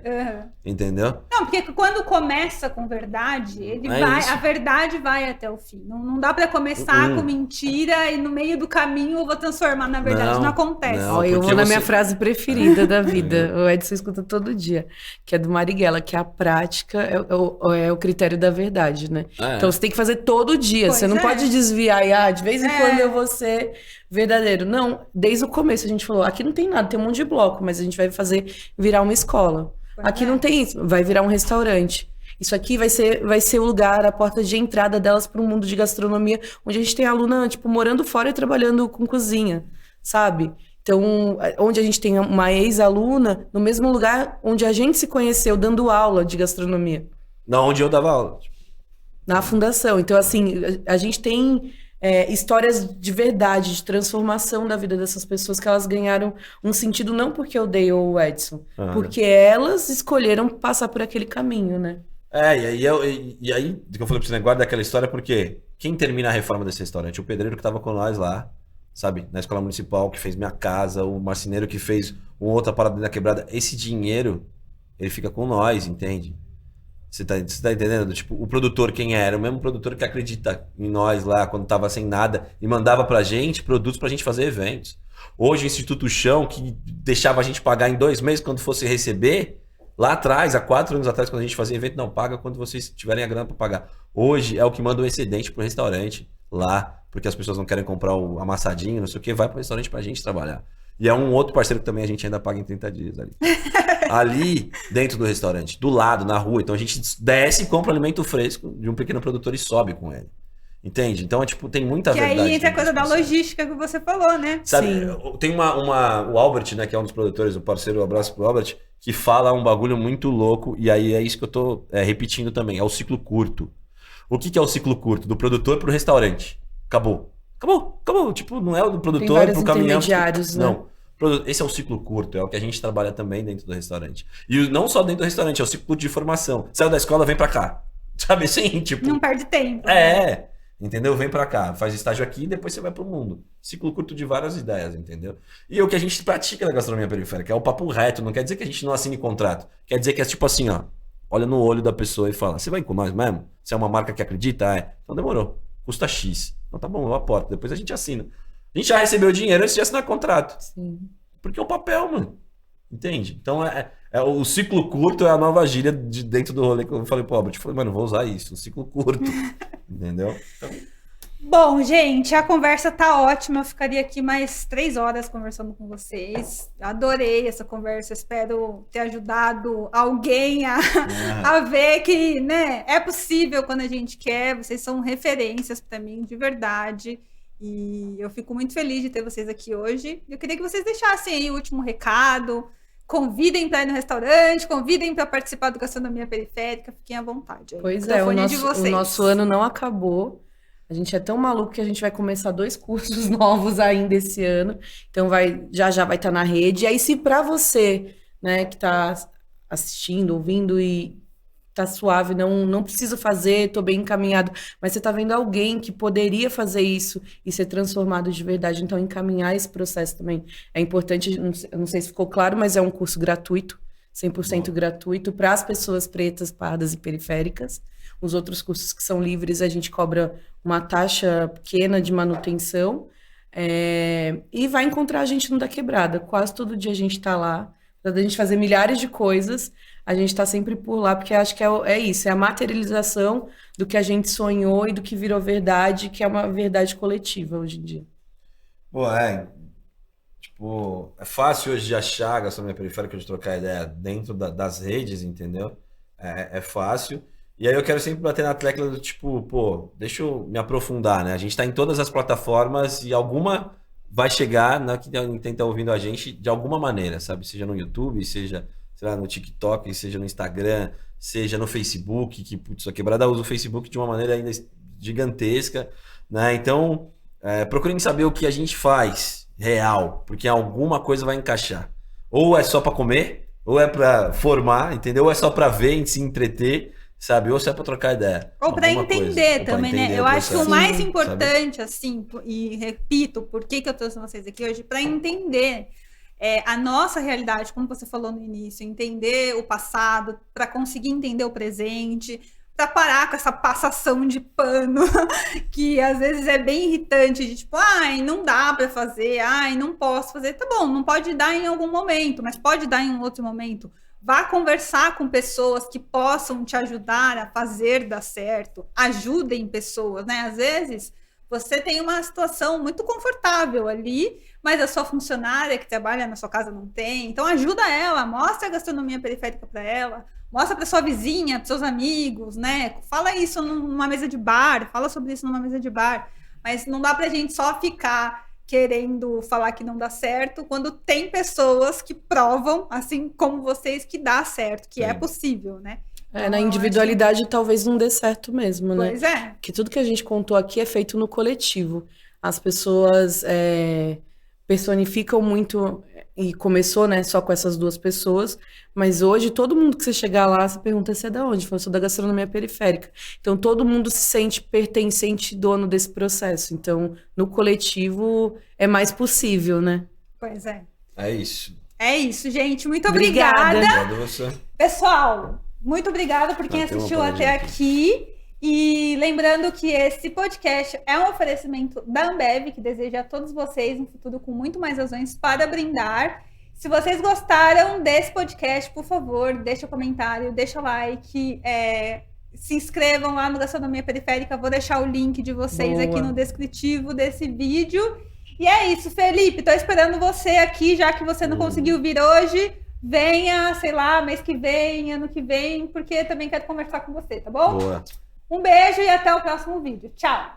Entendeu? Não, porque quando começa com verdade, a verdade vai até o fim. Não dá pra começar com mentira e no meio do caminho eu vou transformar na verdade. Não acontece. Eu vou na minha frase preferida da vida. O Edson escuta todo dia, que é do Marighella, que a prática é o critério da verdade, né? Então você tem que fazer todo dia. Você não pode desviar e de vez em quando eu vou ser verdadeiro. Não, desde o começo a gente falou, aqui não tem nada, tem um monte de bloco, mas a gente vai fazer virar uma escola. Aqui não tem isso, vai virar um restaurante. Isso aqui vai ser o lugar, a porta de entrada delas para um mundo de gastronomia, onde a gente tem aluna, morando fora e trabalhando com cozinha, sabe? Então, onde a gente tem uma ex-aluna, no mesmo lugar onde a gente se conheceu, dando aula de gastronomia. Onde eu dava aula. Na fundação. Então, assim, a gente tem histórias de verdade, de transformação da vida dessas pessoas, que elas ganharam um sentido não porque eu dei o Edson, porque elas escolheram passar por aquele caminho, né? E aí, que eu falei pra você, né, guarda aquela história, porque quem termina a reforma desse restaurante? O pedreiro que tava com nós lá, sabe? Na escola municipal que fez minha casa, o marceneiro que fez uma outra parada da quebrada. Esse dinheiro, ele fica com nós, entende? Você tá entendendo? Tipo, o produtor, quem era? O mesmo produtor que acredita em nós lá quando tava sem nada e mandava pra gente produtos pra gente fazer eventos. Hoje o Instituto Chão, que deixava a gente pagar em 2 meses quando fosse receber, lá atrás, há 4 anos atrás, quando a gente fazia evento, não, paga quando vocês tiverem a grana pra pagar. Hoje é o que manda o excedente pro restaurante lá, porque as pessoas não querem comprar o amassadinho, não sei o que, vai pro restaurante pra gente trabalhar. E é um outro parceiro que também a gente ainda paga em 30 dias ali. Ali, dentro do restaurante, do lado, na rua. Então a gente desce e compra alimento fresco de um pequeno produtor e sobe com ele. Entende? Então, tipo, tem muita Que verdade. aí entra a coisa da nisso. logística que você falou, né? Sabe, Sim. tem o Albert, né, que é um dos produtores, o parceiro, um abraço pro Albert, que fala um bagulho muito louco, e aí é isso que eu tô repetindo também, é o ciclo curto. O que é o ciclo curto? Do produtor pro restaurante. Acabou. Acabou, acabou. Tipo, não é o do Tem produtor vários pro caminhão. intermediários, né? Não. Esse é o ciclo curto, é o que a gente trabalha também dentro do restaurante. E não só dentro do restaurante, é o ciclo de formação. Saiu da escola, vem pra cá. Sabe assim? Tipo. Não perde tempo. É. Entendeu? Vem pra cá, faz estágio aqui e depois você vai pro mundo. Ciclo curto de várias ideias, entendeu? E o que a gente pratica na gastronomia periférica é o papo reto. Não quer dizer que a gente não assine contrato. Quer dizer que é tipo assim, ó. Olha no olho da pessoa e fala: você vai com nós mesmo? Você é uma marca que acredita? É. Então demorou. Custa X. Então tá bom, eu aporto. Depois a gente assina. A gente já recebeu o dinheiro antes de assinar contrato. Sim. Porque é o papel, mano. Entende? Então o ciclo curto é a nova gíria de dentro do rolê que eu falei pro Albert. Eu falei, mano, vou usar isso, o ciclo curto. Entendeu? Então, Bom, gente, a conversa tá ótima. Eu ficaria aqui mais 3 horas conversando com vocês. Adorei essa conversa. Espero ter ajudado alguém a ver que, né, é possível quando a gente quer. Vocês são referências para mim, de verdade. E eu fico muito feliz de ter vocês aqui hoje. Eu queria que vocês deixassem aí o último recado. Convidem para ir no restaurante, convidem para participar do Gastronomia Periférica. Fiquem à vontade. Aí. Pois O é, microfone de o vocês. nosso ano não acabou. A gente é tão maluco que a gente vai começar 2 cursos novos ainda esse ano. Então já vai estar na rede. E aí, se para você, né, que está assistindo, ouvindo e tá suave, não preciso fazer, tô bem encaminhado, mas você tá vendo alguém que poderia fazer isso e ser transformado de verdade, então encaminhar esse processo também é importante. Eu não sei se ficou claro, mas é um curso gratuito, 100% gratuito para as pessoas pretas, pardas e periféricas. Os outros cursos que são livres, a gente cobra uma taxa pequena de manutenção, e vai encontrar a gente no Da Quebrada. Quase todo dia a gente tá lá, para a gente fazer milhares de coisas, a gente está sempre por lá, porque acho que é isso, é a materialização do que a gente sonhou e do que virou verdade, que é uma verdade coletiva hoje em dia. pô, tipo, é fácil hoje de achar a gastronomia periférica, de trocar ideia dentro das redes, entendeu? É fácil. E aí eu quero sempre bater na tecla do tipo, pô, deixa eu me aprofundar, né? A gente tá em todas as plataformas e alguma vai chegar na quem tá ouvindo a gente de alguma maneira, sabe? Seja no YouTube, seja, sei lá, no TikTok, seja no Instagram, seja no Facebook, que, putz, a Quebrada usa o Facebook de uma maneira ainda gigantesca, né? Então, procurem saber o que a gente faz real, porque alguma coisa vai encaixar. Ou é só para comer, ou é para formar, entendeu? Ou é só para ver e se entreter, sabe? Ou se é para trocar ideia. Ou para Alguma coisa. entender Ou pra também, né? entender Eu o acho que o processo, mais sabe? importante, assim, e repito, por que que eu trouxe vocês aqui hoje, para entender a nossa realidade, como você falou no início, entender o passado, para conseguir entender o presente, para parar com essa passação de pano, que às vezes é bem irritante, de tipo, ai, não dá para fazer, ai, não posso fazer. Tá bom, não pode dar em algum momento, mas pode dar em um outro momento. Vá conversar com pessoas que possam te ajudar a fazer dar certo. Ajudem pessoas, né? Às vezes você tem uma situação muito confortável ali, mas a sua funcionária que trabalha na sua casa não tem. Então ajuda ela, mostra a gastronomia periférica para ela, mostra para sua vizinha, para seus amigos, né? Fala isso numa mesa de bar, fala sobre isso numa mesa de bar. Mas não dá pra gente só ficar querendo falar que não dá certo, quando tem pessoas que provam, assim como vocês, que dá certo, que é possível, né? Então, na individualidade talvez não dê certo mesmo, né? Pois é. Porque tudo que a gente contou aqui é feito no coletivo. As pessoas personificam muito E começou, né, só com essas 2 pessoas, mas hoje todo mundo que você chegar lá, você pergunta se é da onde? Eu sou da gastronomia periférica. Então todo mundo se sente pertencente, dono desse processo. Então, no coletivo é mais possível, né? Pois é. É isso. É isso, gente. Muito Obrigada. obrigada. Obrigado a você. Pessoal, muito obrigada por quem Tem uma assistiu paradinha até aqui. E lembrando que esse podcast é um oferecimento da Ambev, que deseja a todos vocês um futuro com muito mais razões para brindar. Se vocês gostaram desse podcast, por favor, deixa um comentário, deixa like, se inscrevam lá no Gastronomia Periférica. Vou deixar o link de vocês Boa. aqui no descritivo desse vídeo. E é isso, Felipe. Tô esperando você aqui, já que você não conseguiu vir hoje. Venha, sei lá, mês que vem, ano que vem, porque também quero conversar com você, tá bom? Boa. Um beijo e até o próximo vídeo. Tchau!